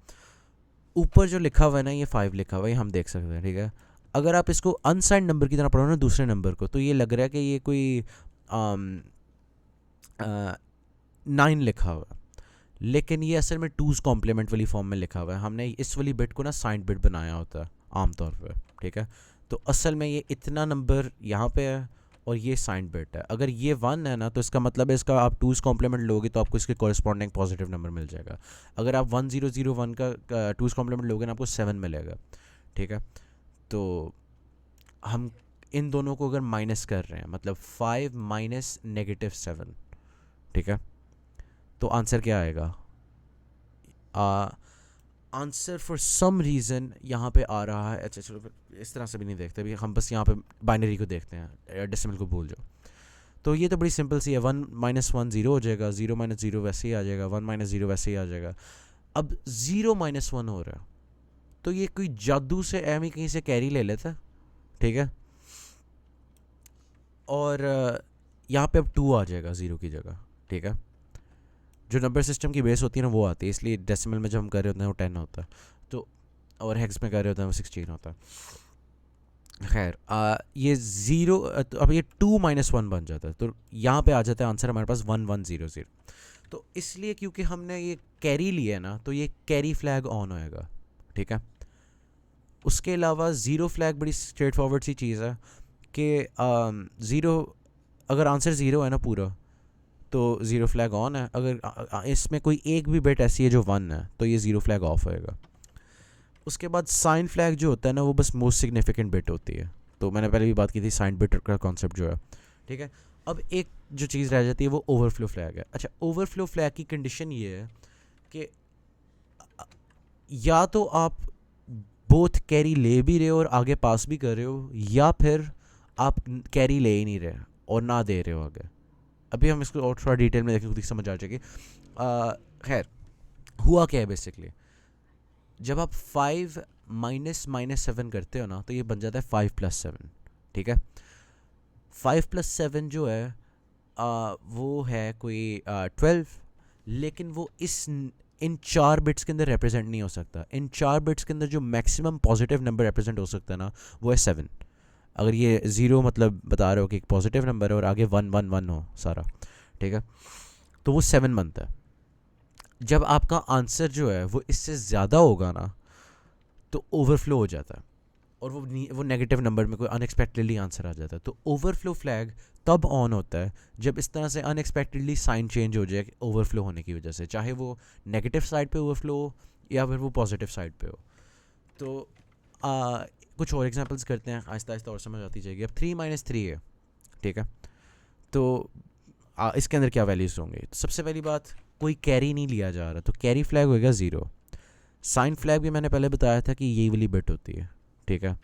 ऊपर जो लिखा हुआ है ना, ये 5 लिखा हुआ है, ये हम देख सकते हैं, ठीक है। अगर आप इसको अनसाइंड नंबर की तरह पढ़ो ना दूसरे नंबर को, तो ये लग रहा है कि ये कोई 9 लिखा हुआ है, लेकिन ये असल में 2's कॉम्प्लीमेंट वाली फॉर्म में लिखा हुआ है। हमने इस वाली बिट को ना साइंड बिट बनाया होता है आमतौर पर, ठीक है। तो असल में ये इतना नंबर यहाँ पे है और ये साइंड बिट है। अगर ये 1 है ना, तो इसका मतलब है इसका आप 2's कॉम्प्लीमेंट लोगे तो आपको इसके कॉरस्पॉन्डिंग पॉजिटिव नंबर मिल जाएगा। अगर आप 1001 का 2's कॉम्प्लीमेंट लोगे ना, आपको 7 मिलेगा, ठीक है। तो हम इन दोनों को अगर माइनस कर रहे हैं, मतलब 5 माइनस -7, ठीक है, तो आंसर क्या आएगा? आंसर फॉर सम रीज़न यहाँ पे आ रहा है, अच्छा चलो फिर इस तरह से भी नहीं देखते भी, हम बस यहाँ पे बाइनरी को देखते हैं, डेसिमल को भूल जाओ। तो ये तो बड़ी सिंपल सी है, 1 - 1 0 हो जाएगा, 0 - 0 वैसे ही आ जाएगा, 1 - 0 वैसे ही आ जाएगा। अब 0 - 1 हो रहा है, तो ये कोई जादू से एम ही कहीं से कैरी ले लेता है, ठीक है। और यहाँ पे अब 2 आ जाएगा 0 की जगह, ठीक है। जो नंबर सिस्टम की बेस होती है ना वो आती है, इसलिए डेसिमल में जब हम कर रहे होते हैं वो 10 होता है, तो और हेक्स में कर रहे होते हैं वो 16 होता है। खैर ये ज़ीरो, तो अब ये 2 - 1 बन जाता है, तो यहाँ पे आ जाता है आंसर हमारे पास 1100। तो इसलिए क्योंकि हमने ये कैरी लिया है ना, तो ये कैरी फ्लैग ऑन होएगा, ठीक है। उसके अलावा ज़ीरो फ्लैग बड़ी स्ट्रेट फॉरवर्ड सी चीज़ है कि ज़ीरो, अगर आंसर ज़ीरो है ना पूरा, तो ज़ीरो फ्लैग ऑन है। अगर इसमें कोई एक भी बिट ऐसी है जो 1 है, तो ये ज़ीरो फ्लैग ऑफ होएगा। उसके बाद साइन फ्लैग जो होता है ना, वो बस मोस्ट सिग्निफिकेंट बिट होती है। तो मैंने पहले भी बात की थी साइन बिट का कॉन्सेप्ट जो है, ठीक है। अब एक जो चीज़ रह जाती है वो ओवरफ्लो फ्लैग है। अच्छा, ओवरफ्लो फ्लैग की कंडीशन ये है कि या तो आप बोथ कैरी ले भी रहे हो और आगे पास भी कर रहे हो, या फिर आप कैरी ले ही नहीं रहे और ना दे रहे हो आगे। अभी हम इसको और थोड़ा डिटेल में देखें, खुद ही समझ आ जाएगी। खैर, हुआ क्या है बेसिकली, जब आप 5 - -7 करते हो ना, तो ये बन जाता है 5 + 7, ठीक है। 5 + 7 जो है वो है कोई 12, लेकिन वो इन 4 बिट्स के अंदर रिप्रेजेंट नहीं हो सकता। इन 4 बिट्स के अंदर जो मैक्सिमम पॉजिटिव नंबर रिप्रेजेंट हो सकता है ना, वो है 7। अगर ये 0 मतलब बता रहे हो कि एक पॉजिटिव नंबर है और आगे 1 1 1 हो सारा, ठीक है, तो वो 7 बनता है। जब आपका आंसर जो है वो इससे ज़्यादा होगा ना, तो ओवरफ्लो हो जाता है, और वो नेगेटिव नंबर में कोई अनएक्सपेक्टेडली आंसर आ जाता है। तो ओवरफ्लो फ्लैग तब ऑन होता है जब इस तरह से अनएक्सपेक्टेडली साइन चेंज हो जाए ओवरफ्लो होने की वजह से, चाहे वो नेगेटिव साइड पे ओवरफ्लो हो या फिर वो पॉजिटिव साइड पे हो। तो कुछ और एग्जांपल्स करते हैं, आहिस्ता आहिस्ता और समझ आती जाएगी। अब 3 - 3 है, ठीक है। तो इसके अंदर क्या वैल्यूज़ होंगे? तो सबसे पहली बात, कोई कैरी नहीं लिया जा रहा, तो कैरी फ्लैग होएगा 0। साइन फ्लैग भी मैंने पहले बताया था कि यही वाली बिट होती है, ठीक है।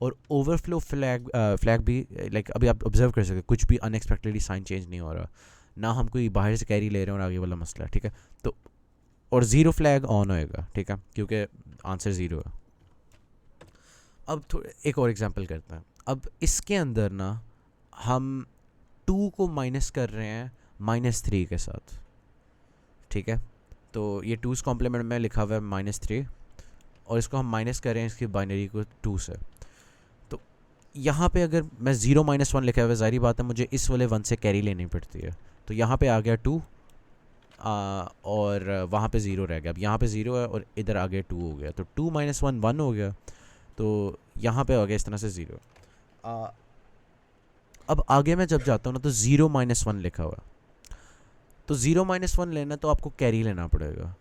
और ओवरफ्लो फ्लैग भी लाइक अभी आप ऑब्जर्व कर सकते, कुछ भी अनएक्सपेक्टेडली साइन चेंज नहीं हो रहा, ना हम कोई बाहर से कैरी ले रहे हैं और आगे वाला मसला, ठीक है। तो और 0 फ्लैग ऑन होएगा, ठीक है, क्योंकि आंसर 0 है। अब एक और एग्जांपल करते हैं। अब इसके अंदर ना हम 2 को माइनस कर रहे हैं -3 के साथ, ठीक है। तो ये 2's कॉम्प्लीमेंट में लिखा हुआ है -3, और इसको हम माइनस कर रहे हैं इसकी बाइनरी को 2 से। तो यहाँ पे अगर मैं 0 - 1 लिखा हुआ है, ज़ाहिर बात है मुझे इस वाले 1 से कैरी लेनी पड़ती है। तो यहाँ पे आ गया 2, और वहाँ पे 0 रह गया। अब यहाँ पे 0 है और इधर आ गया 2 हो गया, तो 2 - 1 1 हो गया, तो यहाँ पे आ गया इस तरह से 0। अब आगे मैं जब जाता हूँ ना, तो 0 - 1 लिखा हुआ, तो 0 - 1 लेना तो आपको कैरी लेना पड़ेगा।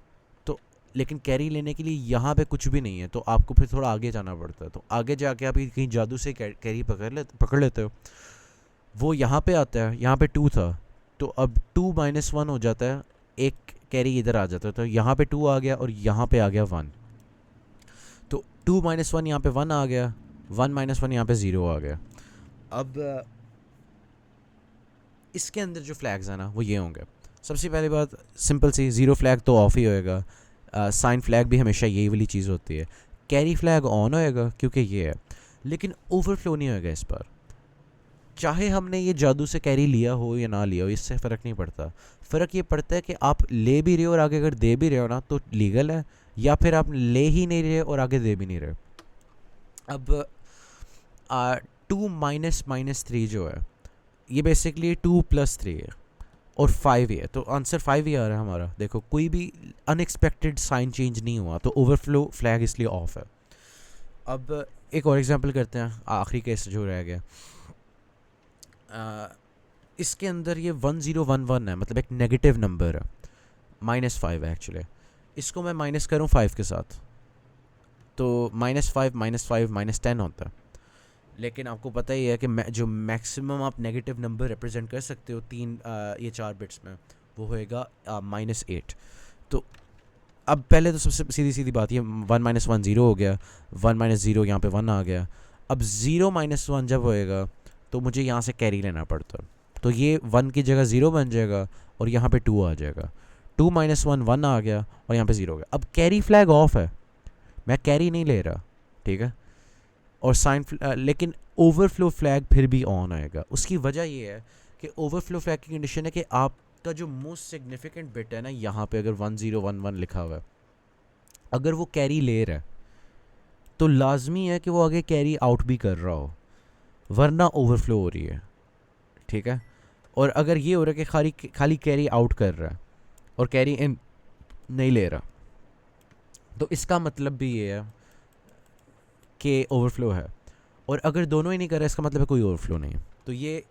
तो लेकिन कैरी लेने के लिए यहाँ पे कुछ भी नहीं है, तो आपको फिर थोड़ा आगे जाना पड़ता है। तो आगे जाके आप कहीं जादू से कैरी पकड़ लेते हो, वो यहाँ पे आता है। यहाँ पे 2 था, तो अब 2 - 1 हो जाता है, एक कैरी इधर आ जाता है, तो यहाँ पे 2 आ गया और यहाँ पे आ गया 1। तो 2 - 1 यहाँ पे 1 आ गया, 1 - 1 यहाँ पे 0 आ गया। अब इसके अंदर जो फ्लैग्स हैं ना, वो ये होंगे। सबसे पहली बात सिंपल सी, 0 फ्लैग तो ऑफ ही होएगा। साइन फ्लैग भी हमेशा यही वाली चीज़ होती है। कैरी फ्लैग ऑन होएगा क्योंकि ये है, लेकिन ओवरफ्लो नहीं होएगा इस पर। चाहे हमने ये जादू से कैरी लिया हो या ना लिया हो, इससे फ़र्क नहीं पड़ता। फ़र्क ये पड़ता है कि आप ले भी रहे हो और आगे अगर दे भी रहे हो ना, तो लीगल है, या फिर आप ले ही नहीं रहे और आगे दे भी नहीं रहे। अब 2 - -3 जो है, ये बेसिकली 2 + 3 है और 5 ही है, तो आंसर 5 ही आ रहा है हमारा। देखो, कोई भी अनएक्सपेक्टेड साइन चेंज नहीं हुआ, तो ओवरफ्लो फ्लैग इसलिए ऑफ है। अब एक और एग्जांपल करते हैं, आखिरी केस जो रह गया। इसके अंदर ये 1011 है, मतलब एक नेगेटिव नंबर है, -5 है एक्चुअली। इसको मैं माइनस करूँ 5 के साथ, तो -5 -5 -10 होता है। लेकिन आपको पता ही है कि जो मैक्सिमम आप नेगेटिव नंबर रिप्रेजेंट कर सकते हो ये 4 बिट्स में, वो होएगा -8। तो अब पहले तो सबसे सीधी सीधी बात, ये 1 - 1 0 हो गया, 1 - 0 यहाँ पे 1 आ गया। अब 0 - 1 जब होएगा, तो मुझे यहाँ से कैरी लेना पड़ता है, तो ये 1 की जगह 0 बन जाएगा और यहाँ पे 2 आ जाएगा। 2 - 1 1 आ गया और यहाँ पे 0 हो गया। अब कैरी फ्लैग ऑफ है, मैं कैरी नहीं ले रहा, ठीक है। और लेकिन ओवरफ्लो फ्लैग फिर भी ऑन आएगा। उसकी वजह ये है कि ओवरफ्लो फ्लैग की कंडीशन है कि आप का जो मोस्ट सिग्निफिकेंट बिट है ना, यहाँ पे अगर 1011 लिखा हुआ है, अगर वो कैरी ले रहा है तो लाजमी है कि वो आगे कैरी आउट भी कर रहा हो, वरना ओवरफ्लो हो रही है, ठीक है। और अगर ये हो रहा है कि खाली खाली कैरी आउट कर रहा है और कैरी इन नहीं ले रहा, तो इसका मतलब भी ये है कि ओवरफ्लो है। और अगर दोनों ही नहीं कर रहा, इसका मतलब है कोई ओवरफ्लो नहीं है। तो ये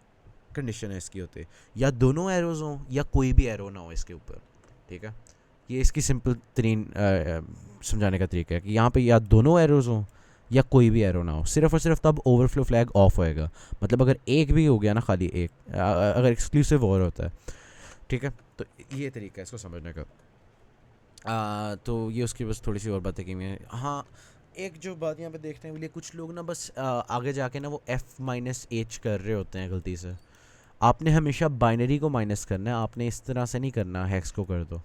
कंडीशन है इसकी होती है, या दोनों एरोज हों या कोई भी एरो ना हो इसके ऊपर, ठीक है। ये इसकी सिंपल तरीन समझाने का तरीका है कि यहाँ पे या दोनों एरोज हों या कोई भी एरो ना हो, सिर्फ और सिर्फ तब ओवरफ्लो फ्लैग ऑफ होएगा। मतलब अगर एक भी हो गया ना, खाली एक, अगर एक्सक्लूसिव और होता है, ठीक है। तो ये तरीका है इसको समझने का। तो ये उसकी बस थोड़ी सी और बातें की हैं। हाँ, एक जो बात यहाँ पे देखने के लिए, कुछ लोग ना बस आगे जाके ना वो f-h कर रहे होते हैं गलती से। आपने हमेशा बाइनरी को माइनस करना है, आपने इस तरह से नहीं करना हेक्स को कर दो,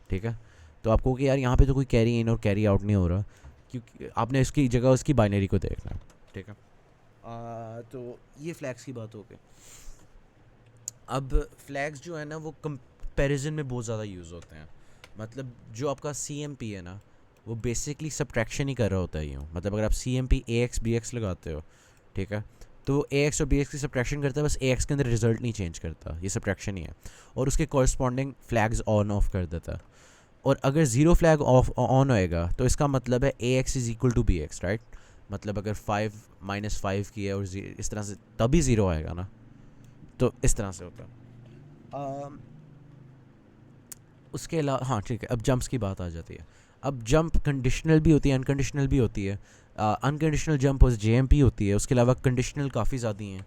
ठीक है। तो आपको कि यार यहाँ पे तो कोई कैरी इन और कैरी आउट नहीं हो रहा, क्योंकि आपने इसकी जगह उसकी बाइनरी को देखना है, ठीक है। तो ये फ्लैग्स की बात हो गई। अब फ्लैग्स जो है ना वो कंपैरिजन में बहुत ज़्यादा यूज़ होते हैं। मतलब जो आपका CMP है ना, वो बेसिकली सब्ट्रैक्शन ही कर रहा होता है यूँ। मतलब अगर आप CMP AX BX लगाते हो, ठीक है, तो AX और BX की सब्ट्रैक्शन करता है, बस AX के अंदर रिजल्ट नहीं चेंज करता, ये सब्ट्रैक्शन ही है। और उसके कॉरस्पॉन्डिंग फ्लैग्स ऑन ऑफ कर देता है। और अगर ज़ीरो फ्लैग ऑफ ऑन होएगा तो इसका मतलब है AX is equal to BX, right. मतलब अगर 5 - 5 की है और इस तरह से, तभी ज़ीरो आएगा ना। तो इस तरह से होता है। उसके अलावा हाँ ठीक है, अब जंप्स की बात आ जाती है। अब जंप कंडीशनल भी होती है, अनकंडीशनल भी होती है। अनकंडीशनल जंप और JMP होती है। उसके अलावा कंडीशनल काफ़ी ज़्यादा हैं।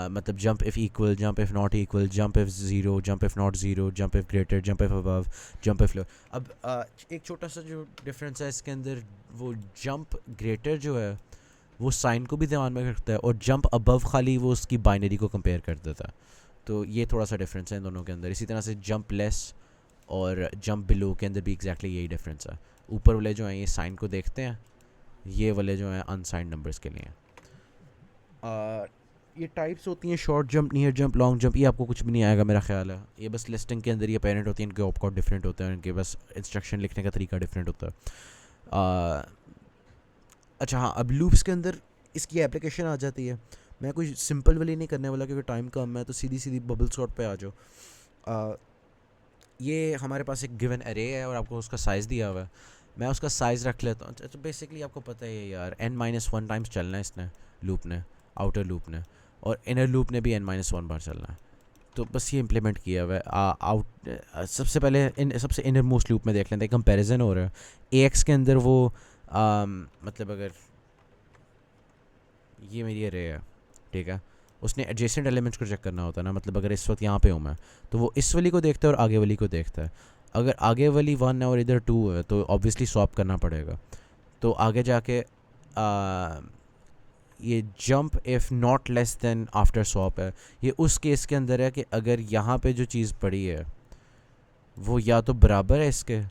मतलब jump if equal, jump if not equal, jump if zero, jump if not zero, jump if greater, jump if above, jump if low. अब एक छोटा सा जो डिफरेंस है इसके अंदर, वो जंप ग्रेटर जो है वो साइन को भी ध्यान में रखता है, और जंप अबव खाली वो उसकी बाइनरी को कंपेयर कर देता है। तो ये थोड़ा सा डिफरेंस है इन दोनों के अंदर। इसी तरह से जंप लेस और जंप बिलो के अंदर भी एग्जैक्टली यही डिफरेंस है। ऊपर वाले जो हैं ये साइन को देखते हैं, ये वाले जो हैं अनसाइंड नंबर्स के लिए हैं। ये टाइप्स होती हैं short jump, near jump, long jump. ये आपको कुछ भी नहीं आएगा मेरा ख्याल है। ये बस लिस्टिंग के अंदर ये पेरेंट होती है, इनके ऑपकोड डिफरेंट होते हैं, इनके बस इंस्ट्रक्शन लिखने का तरीका डिफरेंट होता है। अच्छा हाँ, अब लूप्स के अंदर इसकी एप्लीकेशन आ जाती है। मैं कोई सिंपल वाली नहीं करने वाला क्योंकि टाइम कम है, तो सीधी सीधी बबल सॉर्ट पे आ जाओ। ये हमारे पास एक गिवन एरे है और आपको उसका साइज़ दिया हुआ है। मैं उसका साइज़ रख लेता हूँ। तो बेसिकली आपको पता है यार, n-1 टाइम्स चलना है इसने, लूप ने, आउटर लूप ने, और इनर लूप ने भी n-1 बार चलना है। तो बस ये इम्प्लीमेंट किया हुआ है। सबसे पहले सबसे इनर मोस्ट लूप में देख लेते हैं, कंपैरिजन हो रहा है AX के अंदर। वो मतलब अगर ये मेरी एरे है, ठीक है, उसने एडजेसेंट एलिमेंट्स को चेक करना होता है ना। मतलब अगर इस वक्त यहाँ पे हूँ मैं, तो वो इस वाली को देखता है और आगे वाली को देखता है। अगर आगे वाली 1 है और इधर 2 है तो ऑब्वियसली स्वैप करना पड़ेगा। तो आगे जाके ये jump if not less than after swap है। ये उस केस के अंदर है कि अगर यहाँ पे जो चीज़ पड़ी है वो या तो बराबर है इसके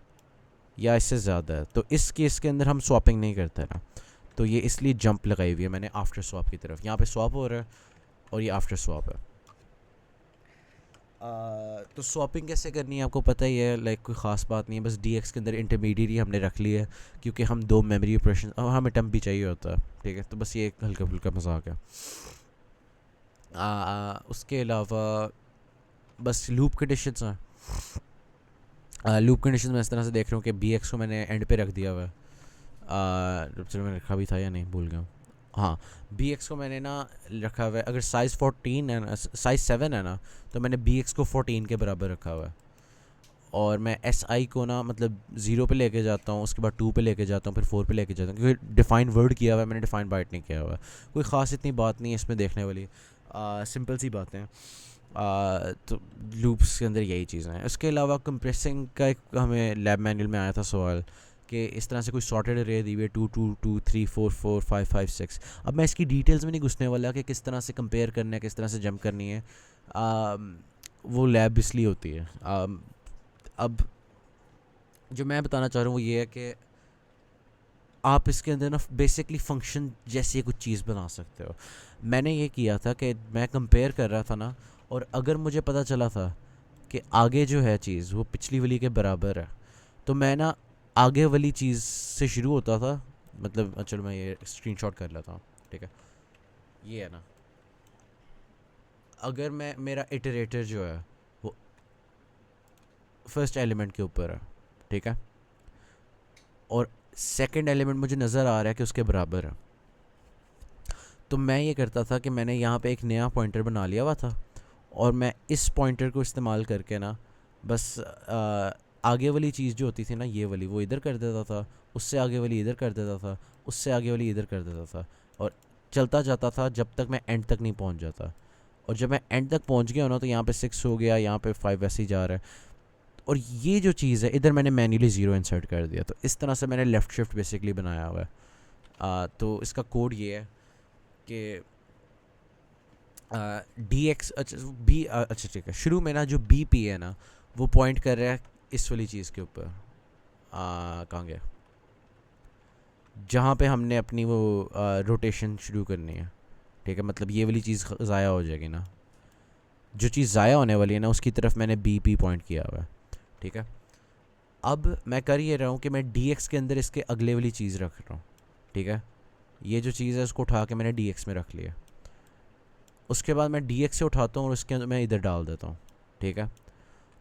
या इससे ज़्यादा है, तो इस केस के अंदर हम स्वैपिंग नहीं करते ना। तो ये इसलिए जंप लगाई हुई है मैंने आफ्टर स्वैप की तरफ। यहाँ पे स्वैप हो रहा है और ये आफ्टर स्वैप है। तो स्वैपिंग कैसे करनी है आपको पता ही है, लाइक कोई ख़ास बात नहीं है। बस DX के अंदर इंटरमीडिएट हमने रख ली है क्योंकि हम 2 मेमोरी ऑपरेशन और हमें टम्प भी चाहिए होता है, ठीक है। तो बस ये एक हल्का फुल्का मजाक है। उसके अलावा बस लूप कंडीशंस हैं। लूप कंडीशन में इस तरह से देख रहा हूँ कि BX को मैंने एंड पे रख दिया हुआ है। चलो मैंने रखा भी था या नहीं, भूल गया हूँ। हाँ, BX को मैंने ना रखा हुआ है, अगर साइज़ 14 है ना, साइज़ 7 है ना, तो मैंने BX को 14 के बराबर रखा हुआ है। और मैं SI को ना मतलब 0 पे लेके जाता हूँ, उसके बाद 2 पे लेके जाता हूँ, फिर 4 पे लेके जाता हूँ, क्योंकि डिफाइन वर्ड किया हुआ है मैंने, डिफाइन बाइट नहीं किया हुआ है। कोई ख़ास इतनी बात नहीं है इसमें देखने वाली, सिंपल सी बातें हैं। तो लूप्स के अंदर यही चीज़ें हैं। इसके अलावा कंप्रेसिंग का एक हमें लैब मैनुअल में आया था सवाल कि इस तरह से कोई सॉर्टेड अरे दी हुई 2 2 2 3 4 4 5 5 6। अब मैं इसकी डिटेल्स में नहीं घुसने वाला कि किस तरह से कंपेयर करना है, किस तरह से जंप करनी है। वो लैब इसलिए होती है। अब जो मैं बताना चाह रहा हूँ वो ये है कि आप इसके अंदर ना बेसिकली फ़ंक्शन जैसी कुछ चीज़ बना सकते हो। मैंने ये किया था कि मैं कंपेयर कर रहा था ना, और अगर मुझे पता चला था कि आगे जो है चीज़ वो पिछली वाली के बराबर है, तो मैं ना आगे वाली चीज़ से शुरू होता था। मतलब चलो मैं ये स्क्रीनशॉट कर लेता हूँ, ठीक है। ये है ना, अगर मैं मेरा इटरेटर जो है वो फर्स्ट एलिमेंट के ऊपर है, ठीक है, और सेकंड एलिमेंट मुझे नज़र आ रहा है कि उसके बराबर है, तो मैं ये करता था कि मैंने यहाँ पे एक नया पॉइंटर बना लिया हुआ था, और मैं इस पॉइंटर को इस्तेमाल करके ना बस आगे वाली चीज़ जो होती थी ना, ये वाली, वो इधर कर देता था, उससे आगे वाली इधर कर देता था, उससे आगे वाली इधर कर देता था, और चलता जाता था जब तक मैं एंड तक नहीं पहुंच जाता। और जब मैं एंड तक पहुंच गया ना, तो यहाँ पे 6 हो गया, यहाँ पे 5 वैसे ही जा रहा है। और ये जो चीज़ है इधर मैंने मैन्युअली ज़ीरो इंसर्ट कर दिया, तो इस तरह से मैंने लेफ़्ट शिफ्ट बेसिकली बनाया हुआ है। तो इसका कोड ये है कि डी एक्स, अच्छा बी, अच्छा ठीक है, शुरू में ना जो बी पी है ना, वो पॉइंट कर रहा है इस वाली चीज़ के ऊपर, कहाँ गया, जहाँ पे हमने अपनी वो रोटेशन शुरू करनी है, ठीक है। मतलब ये वाली चीज़ ज़ाया हो जाएगी ना, जो चीज़ ज़ाया होने वाली है ना, उसकी तरफ मैंने बी पी पॉइंट किया हुआ है, ठीक है। अब मैं कर ये रहा हूँ कि मैं डी एक्स के अंदर इसके अगले वाली चीज़ रख रहा हूँ, ठीक है। ये जो चीज़ है उसको उठा के मैंने डी एक्स में रख लिया, उसके बाद मैं डी एक्स से उठाता हूँ और उसके अंदर मैं इधर डाल देता हूँ, ठीक है।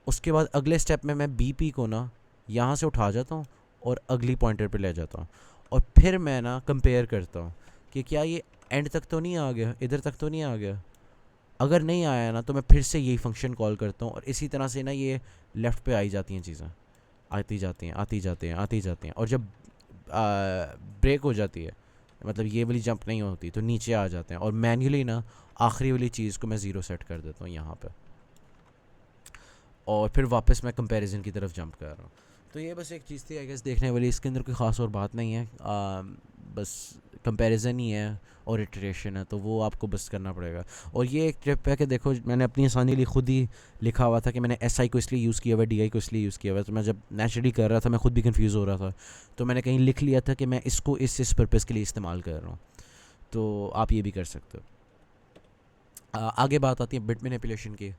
उसके बाद अगले स्टेप में मैं बी पी को ना यहाँ से उठा जाता हूँ और अगली पॉइंटर पे ले जाता हूँ, और फिर मैं ना कंपेयर करता हूँ कि क्या ये एंड तक तो नहीं आ गया, इधर तक तो नहीं आ गया। अगर नहीं आया ना, तो मैं फिर से यही फंक्शन कॉल करता हूँ, और इसी तरह से ना ये लेफ़्ट पे आई जाती हैं चीज़ें, आती जाती हैं, आती जाती हैं, आती जाती हैं, और जब ब्रेक हो जाती है, मतलब ये वाली जंप नहीं होती, तो नीचे आ जाते हैं, और मैन्युअली ना आखिरी वाली चीज़ को मैं ज़ीरो सेट कर देता हूँ यहाँ पे, और फिर वापस मैं कंपैरिजन की तरफ जंप कर रहा हूँ। तो ये बस एक चीज़ थी आई गेस देखने वाली, इसके अंदर कोई ख़ास और बात नहीं है, बस कंपैरिजन ही है और इटरेशन है, तो वो आपको बस करना पड़ेगा। और ये एक ट्रिप है कि देखो, मैंने अपनी आसानी के लिए खुद ही लिखा हुआ था कि मैंने एस आई को इसलिए यूज़ किया हुआ है, डी आई को इसलिए यूज़ किया हुआ है, तो मैं जब नेचुरली कर रहा था मैं खुद भी कन्फ्यूज़ हो रहा था, तो मैंने कहीं लिख लिया था कि मैं इसको इस पर्पज़ के लिए इस्तेमाल कर रहा हूँ। तो आप ये भी कर सकते हो। आगे बात आती है बिट मैनिपुलेशन की।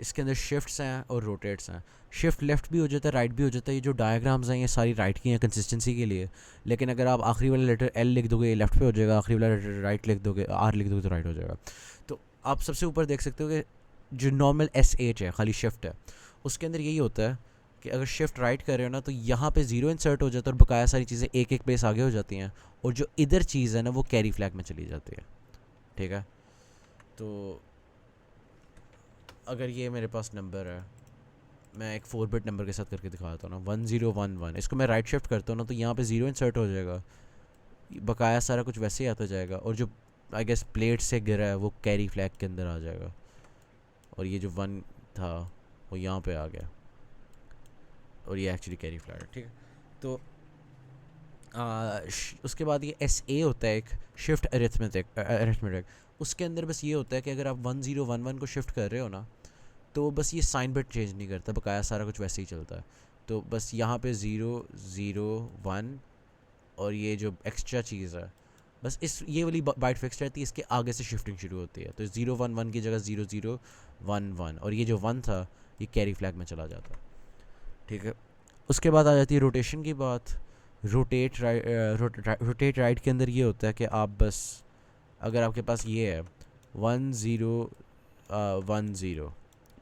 इसके अंदर शिफ्ट्स हैं और रोटेट्स हैं। शिफ्ट लेफ़्ट भी हो जाता है, राइट भी हो जाता है। ये जो डायग्राम्स हैं ये सारी राइट की हैं कंसिस्टेंसी के लिए, लेकिन अगर आप आखिरी वाला लेटर एल लिख दोगे ये लेफ़्ट पे हो जाएगा, आखिरी वाला लेटर राइट लिख दोगे, आर लिख दोगे तो राइट हो जाएगा। तो आप सबसे ऊपर देख सकते हो कि जो नॉर्मल एस एच है, खाली शिफ्ट है, उसके अंदर यही होता है कि अगर शिफ्ट राइट कर रहे हो ना, तो यहाँ पे ज़ीरो इंसर्ट हो जाता है और बकाया सारी चीज़ें एक एक पेस आगे हो जाती हैं, और जो इधर चीज़ है ना वो कैरी फ्लैग में चली जाती है, ठीक है। तो अगर ये मेरे पास नंबर है, मैं एक 4 बिट नंबर के साथ करके दिखाता हूँ ना, 1011, इसको मैं राइट शिफ्ट करता हूँ ना, तो यहाँ पे ज़ीरो इंसर्ट हो जाएगा, बकाया सारा कुछ वैसे ही आता जाएगा, और जो आई गेस प्लेट से गिरा है वो कैरी फ्लैग के अंदर आ जाएगा, और ये जो 1 था वो यहाँ पे आ गया, और ये एक्चुअली कैरी फ्लैग है, ठीक है। तो उसके बाद ये एस ए होता है एक शिफ्ट अरिथमेटिक। उसके अंदर बस ये होता है कि अगर आप 1011 को शिफ्ट कर रहे हो ना, तो बस ये साइन बिट चेंज नहीं करता, बकाया सारा कुछ वैसे ही चलता है। तो बस यहाँ पे 001, और ये जो एक्स्ट्रा चीज़ है, बस इस ये वाली बाइट फिक्स रहती है, इसके आगे से शिफ्टिंग शुरू होती है, तो 011 की जगह 0011, और ये जो 1 था ये कैरी फ्लैग में चला जाता है, ठीक है। उसके बाद आ जाती है रोटेशन की बात। रोटेट राइट के अंदर ये होता है कि आप बस, अगर आपके पास ये है 1010,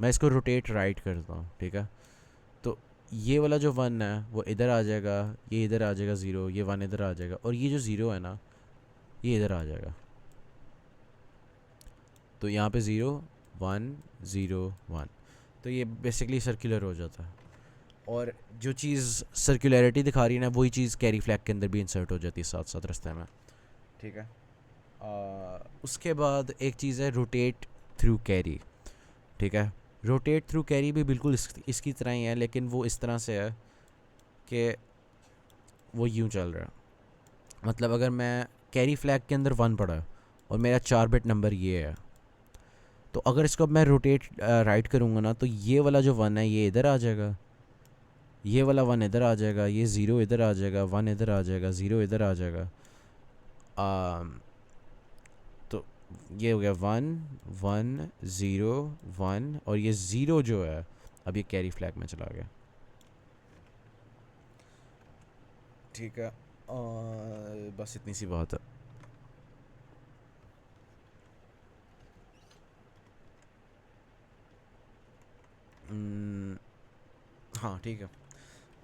मैं इसको रोटेट राइट करता हूँ, ठीक है। तो ये वाला जो 1 है वो इधर आ जाएगा, ये इधर आ जाएगा 0, ये 1 इधर आ जाएगा, और ये जो 0 है ना ये इधर आ जाएगा। तो यहाँ पे 0 1 0 1, तो ये बेसिकली सर्कुलर हो जाता है, और जो चीज़ सर्कुलरिटी दिखा रही है ना वही चीज़ कैरी फ्लैग के अंदर भी इंसर्ट हो जाती है साथ साथ रास्ते में, ठीक है। उसके बाद एक चीज़ है रोटेट थ्रू कैरी, ठीक है। रोटेट थ्रू कैरी भी बिल्कुल इसकी तरह ही है, लेकिन वो इस तरह से है कि वो यूँ चल रहा है। मतलब अगर मैं कैरी फ्लैग के अंदर 1 पड़ा और मेरा 4 बिट नंबर ये है, तो अगर इसको मैं रोटेट राइट करूँगा ना, तो ये वाला जो 1 है ये इधर आ जाएगा, ये वाला 1 इधर आ जाएगा, ये 0 इधर आ जाएगा, 1 इधर आ जाएगा, 0 इधर आ जाएगा। तो ये हो गया 1 1 0 1, और ये 0 जो है अब ये कैरी फ्लैग में चला गया, ठीक है। बस इतनी सी बात है। हाँ ठीक है।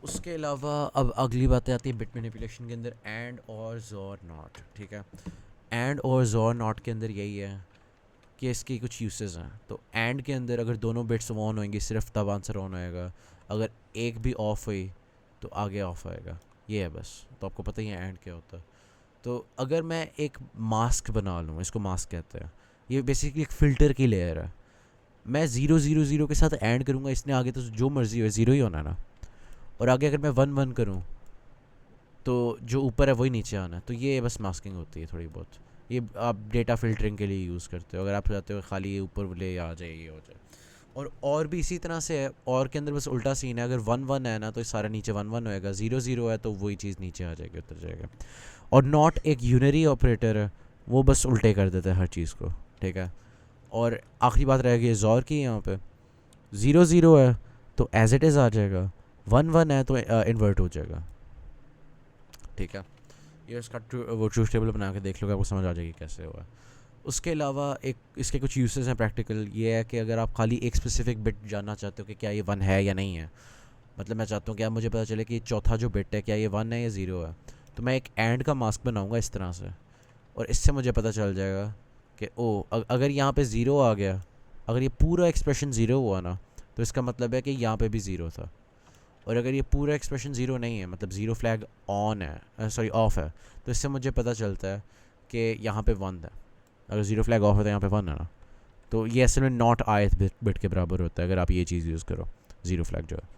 उसके अलावा अब अगली बातें आती है बिट मैनिपुलेशन के अंदर, एंड और ज़ोर नॉट, ठीक है। एंड और ज़ोर नॉट के अंदर यही है कि इसके कुछ यूसेस हैं। तो एंड के अंदर अगर दोनों बिट्स ऑन होंगी सिर्फ तब आंसर ऑन होएगा, अगर एक भी ऑफ हुई तो आगे ऑफ आएगा, ये है बस। तो आपको पता ही है एंड क्या होता है। तो अगर मैं एक मास्क बना लूँ, इसको मास्क कहते हैं, ये बेसिकली एक फ़िल्टर की लेयर है। मैं 0 0 0 के साथ एंड करूँगा, इसने आगे तो जो मर्ज़ी हो ज़ीरो ही होना है ना। और आगे अगर मैं 1 1 करूँ तो जो ऊपर है वही नीचे आना है। तो ये बस मास्किंग होती है थोड़ी बहुत। ये आप डेटा फिल्टरिंग के लिए यूज़ करते हो, अगर आप चाहते हो खाली ये ऊपर ले आ जाए, ये हो जाए। और भी इसी तरह से है, और के अंदर बस उल्टा सीन है। अगर 1 1 है ना तो सारा नीचे 1 1 होएगा, 0 0 है तो वही चीज़ नीचे आ जाएगी, उतर जाएगा। और नॉट एक यूनरी ऑपरेटर है, वो बस उल्टे कर देता है हर चीज़ को, ठीक है। और आखिरी बात रहेगी ज़ोर की, यहाँ पे 0 0 है तो एज इट इज़ आ जाएगा, 1 1 है तो इन्वर्ट हो जाएगा, ठीक है। ये उसका वो ट्रूथ टेबल बना के देख लो, आपको समझ आ जाएगी कैसे हुआ। उसके अलावा एक इसके कुछ यूसेस हैं प्रैक्टिकल, ये है कि अगर आप खाली एक स्पेसिफिक बिट जानना चाहते हो कि क्या ये 1 है या नहीं है, मतलब मैं चाहता हूँ कि आप मुझे पता चले कि चौथा जो बिट है क्या ये 1 है या 0 है, तो मैं एक एंड का मास्क बनाऊँगा इस तरह से, और इससे मुझे पता चल जाएगा कि ओ अगर यहाँ पे 0 आ गया, अगर ये पूरा एक्सप्रेशन 0 हुआ ना, तो इसका मतलब है कि यहाँ पे भी 0 था। और अगर ये पूरा एक्सप्रेशन 0 नहीं है, मतलब 0 फ्लैग ऑन है, सॉरी ऑफ है, तो इससे मुझे पता चलता है कि यहाँ पे 1 है। अगर 0 फ्लैग ऑफ है तो यहाँ पे 1 है ना। तो ये असल में नॉट आयत बिट के बराबर होता है अगर आप ये चीज़ यूज़ करो, 0 फ्लैग जो है।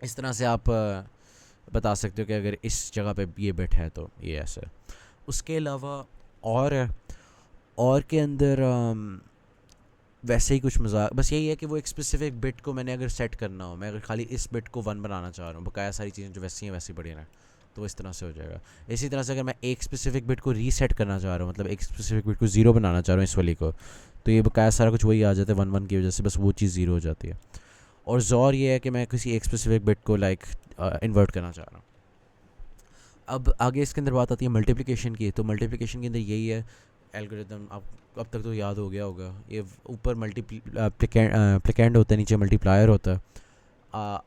इस तरह से आप बता सकते हो कि अगर इस जगह पे ये बिट है तो ये ऐसा है। उसके अलावा और है, और के अंदर वैसे ही कुछ मजाक, बस यही है कि वो एक स्पेसिफिक बिट को मैंने अगर सेट करना हो, मैं अगर खाली इस बिट को 1 बनाना चाह रहा हूँ, बकाया सारी चीज़ें जो वैसी हैं वैसी बढ़िया ना, तो इस तरह से हो जाएगा। इसी तरह से अगर मैं एक स्पेसिफिक बिट को रीसेट करना चाह रहा हूँ, मतलब एक स्पेसिफिक बिट को 0 बनाना चाह रहा हूँ इस वाली को, तो ये बकाया सारा कुछ वही आ जाता है 1 1 की वजह से, बस वो चीज़ 0 हो जाती है। और ज़ोर ये है कि मैं किसी एक स्पेसिफिक बिट को लाइक इन्वर्ट करना चाह रहा हूँ। अब आगे इसके अंदर बात आती है मल्टीप्लिकेशन की। तो मल्टीप्लिकेशन के अंदर यही है एल्गोरिदम, आप अब तक तो याद हो गया होगा, ये ऊपर प्लिकेंड होता है, नीचे मल्टीप्लायर होता है।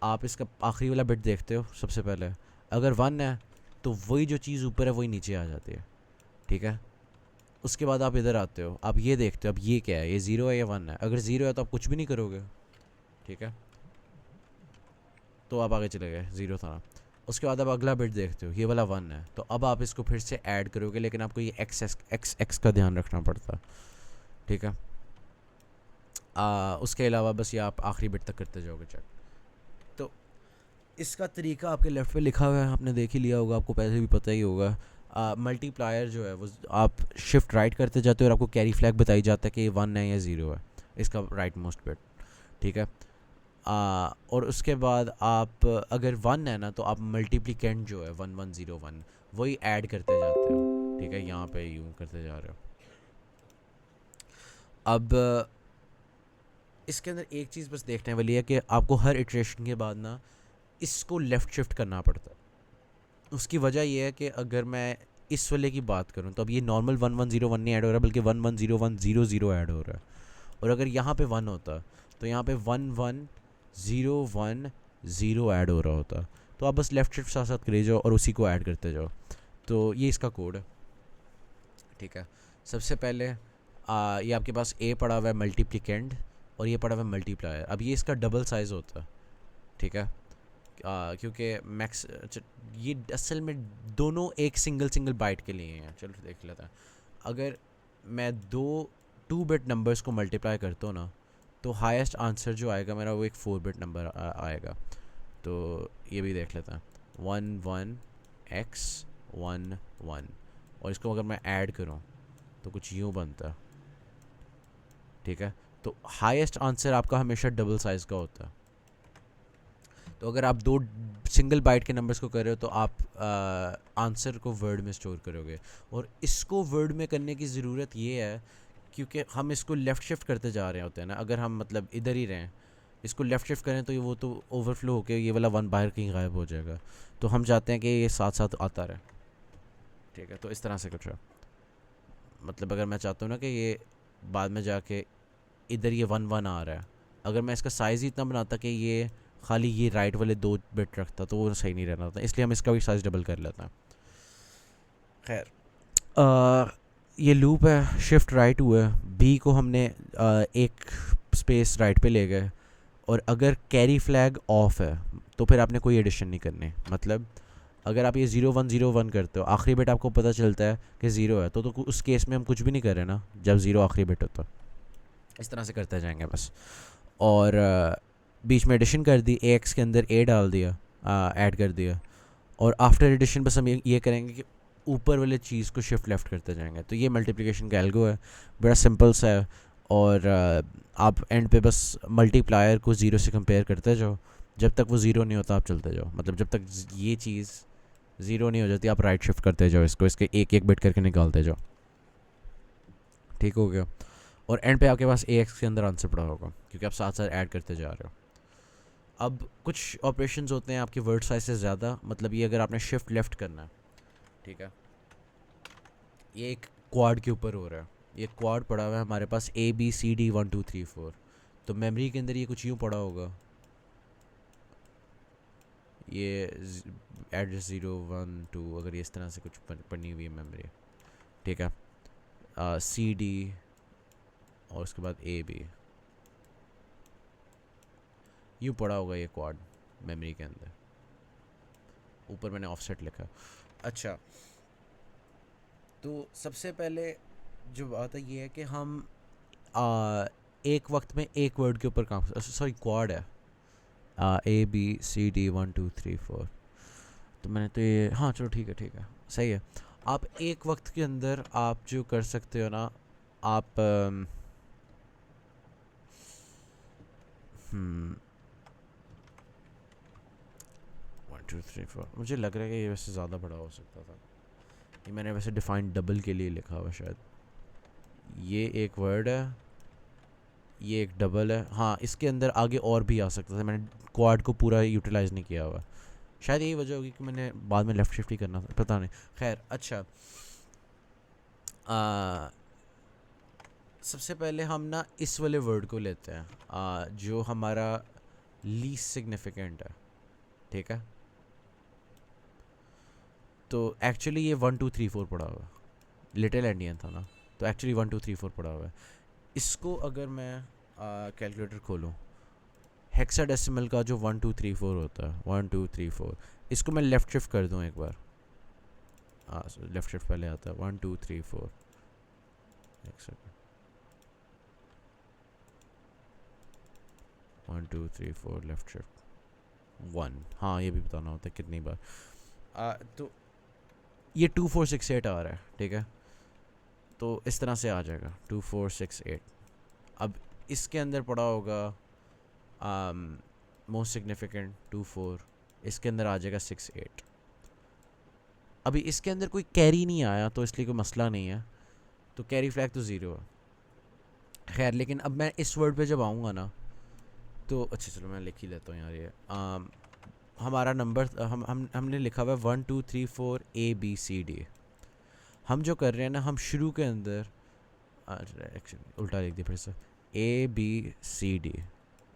आप इसका आखिरी वाला बिट देखते हो सबसे पहले, अगर 1 है तो वही जो चीज़ ऊपर है वही नीचे आ जाती है, ठीक है। उसके बाद आप इधर आते हो, आप ये देखते हो अब ये क्या है, ये 0 है या 1 है। अगर 0 है तो आप कुछ भी नहीं करोगे, ठीक है, तो आप आगे चले गए, 0 था ना। उसके बाद आप अगला बिट देखते हो, ये वाला 1 है, तो अब आप इसको फिर से ऐड करोगे, लेकिन आपको ये एक्स एक्स एक्स का ध्यान रखना पड़ता, ठीक है। उसके अलावा बस ये आप आखिरी बिट तक करते जाओगे चेक। तो इसका तरीका आपके लेफ़्ट पे लिखा हुआ है, आपने देख ही लिया होगा, आपको पहले भी पता ही होगा। मल्टीप्लायर जो है वो आप शिफ्ट राइट करते जाते हो और आपको कैरी फ्लैग बताई जाता है कि ये 1 है या 0 है, इसका राइट मोस्ट बिट, ठीक है। और उसके बाद आप अगर 1 है ना तो आप मल्टीप्लिकेंट जो है 1 1 0 1 वही ऐड करते जाते हो, ठीक है, यहाँ पे यूँ करते जा रहे हो। अब इसके अंदर एक चीज़ बस देखने वाली है कि आपको हर इटरेशन के बाद ना इसको लेफ़्ट शिफ्ट करना पड़ता है। उसकी वजह यह है कि अगर मैं इस वाले की बात करूँ तो अब ये नॉर्मल 1 1 0 1 नहीं ऐड हो रहा, बल्कि 1 1 0 1 0 0 ऐड हो रहा है। और अगर यहाँ पे 1 होता तो यहाँ पे 1 1 0 1 0 ऐड हो रहा होता। तो आप बस लेफ़्ट शिफ्ट साथ साथ करे जाओ और उसी को ऐड करते जाओ। तो ये इसका कोड है, ठीक है। सबसे पहले ये आपके पास ए पड़ा हुआ है मल्टीप्लिकेंड, और ये पड़ा हुआ है मल्टीप्लायर। अब ये इसका डबल साइज़ होता है, ठीक है, क्योंकि मैक्स ये असल में दोनों एक सिंगल बाइट के लिए हैं। चलो देख लेते हैं। अगर मैं 2 बिट नंबर्स को मल्टीप्लाई करता हूँ ना, तो हाईएस्ट आंसर जो आएगा मेरा वो एक 4 बिट नंबर आएगा। तो ये भी देख लेते हैं, 1 1 x 1 1, और इसको अगर मैं ऐड करूँ तो कुछ यूँ बनता है, ठीक है। तो हाईएस्ट आंसर आपका हमेशा डबल साइज़ का होता है। तो अगर आप 2 सिंगल बाइट के नंबर्स को कर रहे हो तो आप आंसर को वर्ड में स्टोर करोगे। और इसको वर्ड में करने की ज़रूरत ये है क्योंकि हम इसको लेफ़्ट शिफ्ट करते जा रहे होते हैं ना। अगर हम मतलब इधर ही रहें इसको लेफ़्ट शिफ्ट करें तो ये वो तो ओवरफ्लो होकर ये वाला वन बाहर कहीं गायब हो जाएगा। तो हम चाहते हैं कि ये साथ साथ आता रहे, ठीक है। तो इस तरह से कुछ है, मतलब अगर मैं चाहता हूँ ना कि ये बाद में जाके इधर ये वन वन आ रहा है, अगर मैं इसका साइज़ ही इतना बनाता कि ये खाली ये राइट वाले 2 बिट रखता तो वो सही नहीं रहना था, इसलिए हम इसका भी साइज़ डबल कर लेते हैं। खैर, ये लूप है, शिफ्ट राइट हुआ, बी को हमने एक स्पेस राइट पे ले गए, और अगर कैरी फ्लैग ऑफ है तो फिर आपने कोई एडिशन नहीं करनी। मतलब अगर आप ये 0 1 0 1 करते हो, आखिरी बिट आपको पता चलता है कि ज़ीरो है, तो उस केस में हम कुछ भी नहीं कर रहे ना, जब ज़ीरो आखिरी बिट होता है। इस तरह से करते जाएंगे बस। और बीच में एडिशन कर दी, ए एक्स के अंदर ए डाल दिया, ऐड कर दिया, और आफ्टर एडिशन बस हम ये करेंगे कि ऊपर वाले चीज़ को शिफ्ट लेफ्ट करते जाएंगे। तो ये मल्टीप्लिकेशन का एल्गो है, बड़ा सिंपल सा है। और आप एंड पे बस मल्टीप्लायर को ज़ीरो से कंपेयर करते जाओ, जब तक वो ज़ीरो नहीं होता आप चलते जाओ। मतलब जब तक ये चीज़ ज़ीरो नहीं हो जाती आप राइट शिफ्ट करते जाओ, इसको इसके एक एक बिट करके निकालते जाओ, ठीक हो गया। और एंड पे आपके पास ए एक्स के अंदर आंसर पड़ा होगा, क्योंकि आप साथ साथ ऐड करते जा रहे हो। अब कुछ ऑपरेशंस होते हैं आपके वर्ड साइज से ज़्यादा, मतलब ये अगर आपने शिफ्ट लेफ्ट करना है, ठीक है, ये एक क्वाड के ऊपर हो रहा है, ये क्वाड पड़ा हुआ है हमारे पास ABCD 1 2 3 4। तो मेमोरी के अंदर ये कुछ यूँ पड़ा होगा, ये एड्रेस 0 1 2, अगर ये इस तरह से कुछ पढ़नी हुई है मेमोरी, ठीक है, CD और उसके बाद AB, यूँ पड़ा होगा ये क्वाड मेमोरी के अंदर। ऊपर मैंने ऑफसेट लिखा। अच्छा, तो सबसे पहले जो बात है ये है कि हम एक वक्त में एक वर्ड के ऊपर काम, सॉरी क्वाड है, ABCD 1 2 3 4। तो मैंने तो ये, हाँ चलो ठीक है सही है। आप एक वक्त के अंदर आप जो कर सकते हो ना, आप 1 2 3 4, मुझे लग रहा है कि ये वैसे ज़्यादा बड़ा हो सकता था। ये मैंने वैसे डिफाइंड डबल के लिए लिखा हुआ शायद। ये एक वर्ड है, ये एक डबल है, हाँ इसके अंदर आगे और भी आ सकता था, मैंने क्वाड को पूरा यूटिलाइज़ नहीं किया हुआ। शायद यही वजह होगी कि मैंने बाद में लेफ़्ट शिफ्ट ही करना था, पता नहीं। खैर अच्छा, सबसे पहले हम ना इस वाले वर्ड को लेते हैं, जो हमारा लीस्ट सिग्निफिकेंट है, ठीक है। तो एक्चुअली ये 1 2 3 4 पड़ा हुआ है, लिटिल एंडियन था ना, तो एक्चुअली 1 2 3 4 पड़ा हुआ है। इसको अगर मैं कैलकुलेटर खोलूँ, हेक्साडेसिमल का जो 1 2 3 4 होता है, 1 2 3 4, इसको मैं लेफ़्ट शिफ्ट कर दूँ एक बार, लेफ़्ट शिफ्ट पहले आता है 1 2 3 4, एक सेकेंड, 1 2 3 4 लेफ़्ट शिफ्ट 1, हाँ ये भी बताना होता है कितनी बार। तो ये 2 4 6 8 आ रहा है, ठीक है। तो इस तरह से आ जाएगा 2 4 6 8। अब इसके अंदर पड़ा होगा मोस्ट सिग्निफिकेंट 2 4, इसके अंदर आ जाएगा 6 8। अभी इसके अंदर कोई कैरी नहीं आया तो इसलिए कोई मसला नहीं है, तो कैरी फ्लैग तो ज़ीरो है। खैर, लेकिन अब मैं इस वर्ड पे जब आऊँगा ना, तो अच्छा चलो मैं लिख ही लेता हूँ यार। ये हमारा नंबर हमने लिखा हुआ है 1 2 3 4 ABCD। हम जो कर रहे हैं ना, हम शुरू के अंदर एक्चुअली उल्टा लिख दिया फिर से, ABCD,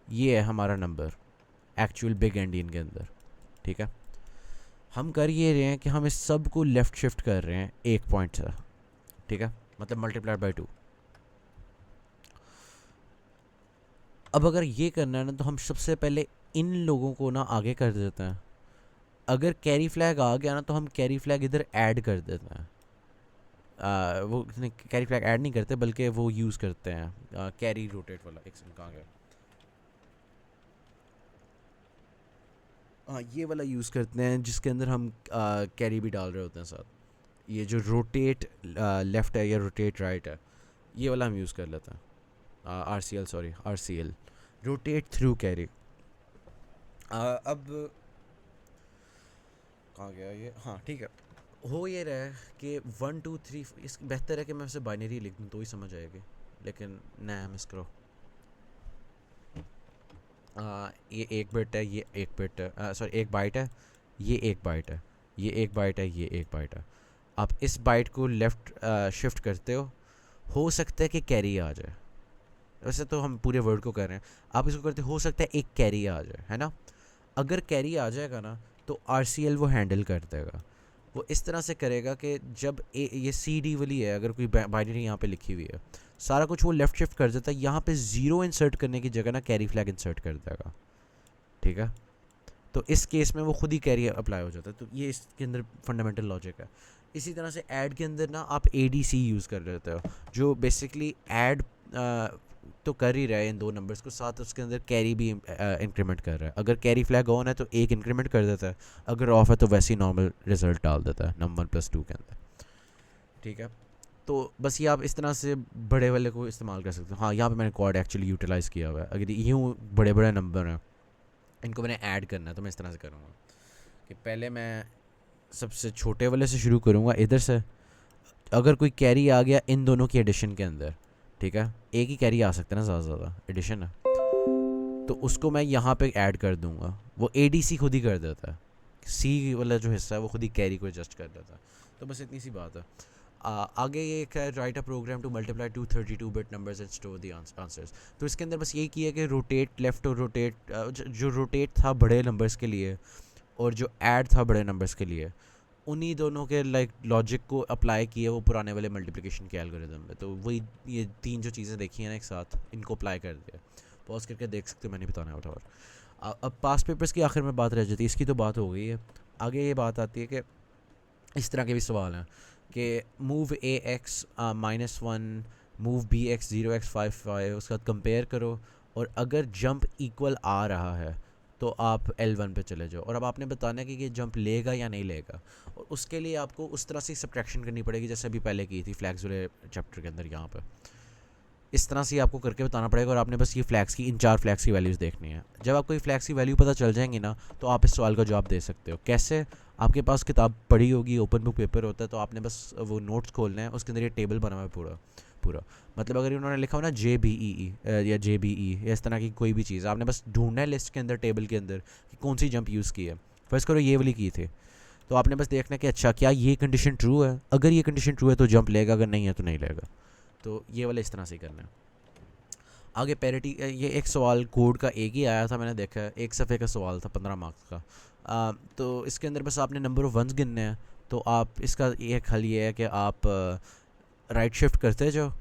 ये है हमारा नंबर एक्चुअल बिग एंडियन के अंदर, ठीक है। हम कर ये रहे हैं कि हम इस सब को लेफ़्ट शिफ्ट कर रहे हैं एक पॉइंट से, ठीक है, मतलब मल्टीप्लाइड बाय 2। अब अगर ये करना है ना, तो हम सबसे पहले इन लोगों को ना आगे कर देते हैं। अगर कैरी फ्लैग आ गया ना, तो हम कैरी फ्लैग इधर ऐड कर देते हैं। वो कैरी फ्लैग ऐड नहीं करते, बल्कि वो यूज़ करते हैं कैरी रोटेट वाला। एक सेकंड, कहाँ गया, हाँ ये वाला यूज़ करते हैं, जिसके अंदर हम कैरी भी डाल रहे होते हैं साथ। ये जो रोटेट लेफ़्ट है या रोटेट राइट है, ये वाला हम यूज़ कर लेते हैं। RCL rotate through carry. अब कहाँ गया ये, हाँ ठीक है। हो ये रहा है कि 1 2 3, इस बेहतर है कि मैं उसे बाइनरी लिख दूँ तो ही समझ आएगी, लेकिन नहीं, मिस करो। ये एक बिट है, ये एक बिट है, सॉरी एक बाइट है, ये एक बाइट है, ये एक बाइट है, ये एक बाइट है। आप इस बाइट को लेफ़्ट शिफ्ट करते हो सकता है कि कैरी आ जाए। वैसे तो हम पूरे वर्ड को कर रहे हैं, आप इसको करते हो सकता है एक कैरी आ जाए, है ना। अगर कैरी आ जाएगा ना तो RCL वो हैंडल कर देगा। वो इस तरह से करेगा कि जब ये CD वाली है, अगर कोई बाइनरी यहाँ पे लिखी हुई है, सारा कुछ वो लेफ़्ट शिफ्ट कर देता है, यहाँ पे ज़ीरो इंसर्ट करने की जगह ना कैरी फ्लैग इंसर्ट कर देगा, ठीक है। तो इस केस में वो खुद ही कैरी अप्लाई हो जाता है। तो ये इसके अंदर फंडामेंटल लॉजिक है। इसी तरह से ऐड के अंदर ना आप ADC यूज़ कर लेते हो, जो बेसिकली ऐड तो कर ही रहा है इन दो नंबर्स को, साथ उसके अंदर कैरी भी इंक्रीमेंट कर रहा है। अगर कैरी फ्लैग ऑन है तो एक इंक्रीमेंट कर देता है, अगर ऑफ है तो वैसे ही नॉर्मल रिजल्ट डाल देता है नंबर +2 के अंदर, ठीक है। तो बस ये आप इस तरह से बड़े वाले को इस्तेमाल कर सकते हो। हाँ, यहाँ पे मैंने क्वाड एक्चुअली यूटिलाइज़ किया हुआ है। अगर यूँ बड़े बड़े नंबर हैं, इनको मैंने ऐड करना है, तो मैं इस तरह से करूँगा कि पहले मैं सबसे छोटे वाले से शुरू करूँगा इधर से। अगर कोई कैरी आ गया इन दोनों की एडिशन के अंदर, ठीक है, एक ही कैरी आ सकता है ना, ज़्यादा से ज़्यादा एडिशन है, तो उसको मैं यहाँ पे ऐड कर दूँगा। वो ADC खुद ही कर देता है, C वाला जो हिस्सा है वो खुद ही कैरी को एडजस्ट कर देता है। तो बस इतनी सी बात है। आगे ये एक है, write a program to multiply 2 32 bit numbers and store the answers. तो इसके अंदर बस यही किया कि रोटेट लेफ़्ट और रोटेट, जो रोटेट था बड़े नंबर्स के लिए और जो ऐड था बड़े नंबर्स के लिए, उन्हीं दोनों के लाइक लॉजिक को अप्लाई किया वो पुराने वाले मल्टीप्लिकेशन के एल्गोरिदम में। तो वही ये तीन जो चीज़ें देखी हैं ना एक साथ, इनको अप्लाई कर दिया। पॉज करके देख सकते हो, मैंने बताना है और अब पास्ट पेपर्स की आखिर में बात रह जाती है। इसकी तो बात हो गई है। आगे ये बात आती है कि इस तरह के भी सवाल हैं कि move AX -1, move BX 0x55, उसके बाद कंपेयर करो, और अगर जंप इक्वल आ रहा है तो आप L1 पे चले जाओ। और अब आपने बताना है कि ये जंप लेगा या नहीं लेगा, और उसके लिए आपको उस तरह से सब्ट्रैक्शन करनी पड़ेगी जैसे अभी पहले की थी फ्लैग्स वाले चैप्टर के अंदर। यहाँ पर इस तरह से आपको करके बताना पड़ेगा, और आपने बस ये फ्लैग्स की, इन 4 फ्लैग्स की वैल्यूज़ देखनी है। जब आपको ये फ्लैग्स की वैल्यू पता चल जाएंगी ना, तो आप इस सवाल का जवाब दे सकते हो। कैसे? आपके पास किताब पढ़ी होगी, ओपन बुक पेपर होता है, तो आपने बस वो नोट्स खोलने हैं, उसके अंदर ये टेबल बना हुआ है पूरा पूरा। मतलब अगर उन्होंने लिखा हो ना JBE या JBE या इस तरह की कोई भी चीज़, आपने बस ढूंढना है लिस्ट के अंदर, टेबल के अंदर, कि कौन सी जंप यूज़ की है। फर्स्ट करो ये वाली की थी, तो आपने बस देखना कि अच्छा क्या ये कंडीशन ट्रू है। अगर ये कंडीशन ट्रू है तो जंप लेगा, अगर नहीं है तो नहीं लेगा। तो ये वाला इस तरह से करना है। आगे पैरिटी, ये एक सवाल कोड का एक ही आया था, मैंने देखा है, एक सफ़े का सवाल था 15 मार्क्स का। तो इसके अंदर बस आपने नंबर ऑफ़ वंस गिनने हैं। तो आप इसका एक हल ये है कि आप राइट शिफ्ट करते जाओ,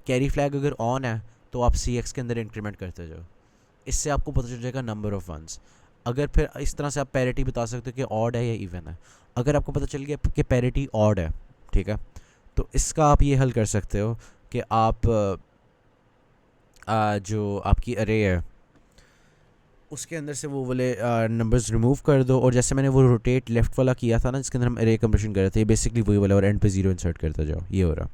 कैरी फ्लैग अगर ऑन है तो आप CX के अंदर इंक्रीमेंट करते जाओ। इससे आपको पता चल जाएगा नंबर ऑफ़ वंस। अगर फिर इस तरह से आप पैरिटी बता सकते हो कि ऑड है या इवन है। अगर आपको पता चल गया कि पैरिटी ऑड है, ठीक है, तो इसका आप ये हल कर सकते हो कि आप जो आपकी अरे है उसके अंदर से वो वाले नंबर्स रिमूव कर दो। और जैसे मैंने वो रोटेट लेफ़्ट वाला किया था ना, जिसके अंदर हम अरे कंप्रेशन कर रहे थे, बेसिकली वही वाला, और एंड पे 0 इंसर्ट करते जाओ, ये हो रहा।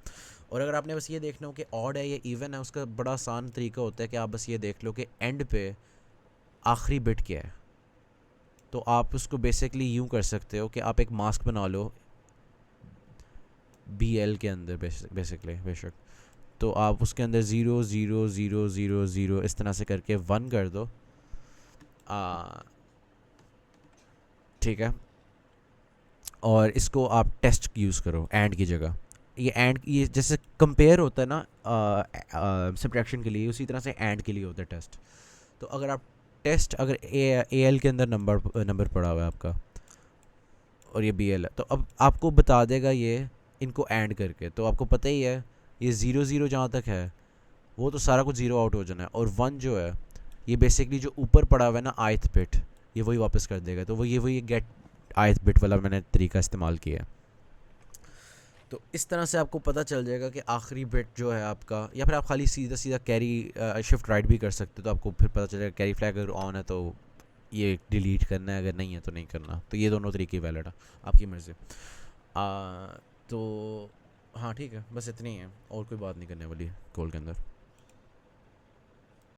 और अगर आपने बस ये देखना हो कि ऑड है या इवन है, उसका बड़ा आसान तरीका होता है कि आप बस ये देख लो कि एंड पे आखिरी बिट क्या है। तो आप उसको बेसिकली यूँ कर सकते हो कि आप एक मास्क बना लो BL के अंदर, बेसिकली बेशक, तो आप उसके अंदर 0 0 0 0 0 इस तरह से करके 1 कर दो, ठीक है। और इसको आप टेस्ट यूज़ करो एंड की जगह। ये एंड, ये जैसे कंपेयर होता है ना सब्ट्रैक्शन के लिए, उसी तरह से एंड के लिए होता है टेस्ट। तो अगर आप टेस्ट, अगर AL के अंदर नंबर पड़ा हुआ है आपका और ये BL है, तो अब आपको बता देगा ये इनको एंड करके। तो आपको पता ही है ये 0 0 जहाँ तक है वो तो सारा कुछ 0 आउट हो जाना है, और 1 जो है ये बेसिकली जो ऊपर पड़ा हुआ है ना ith बिट, ये वही वापस कर देगा। तो वही गेट ith बिट वाला मैंने तरीका इस्तेमाल किया। तो इस तरह से आपको पता चल जाएगा कि आखिरी बिट जो है आपका, या फिर आप खाली सीधा सीधा कैरी शिफ्ट राइट भी कर सकते हो। तो आपको फिर पता चलेगा कैरी फ्लैग अगर ऑन है तो ये डिलीट करना है, अगर नहीं है तो नहीं करना। तो ये दोनों तरीके वैलिड है, आपकी मर्ज़ी। तो हाँ ठीक है, बस इतनी ही है, और कोई बात नहीं करने वाली कोल के अंदर।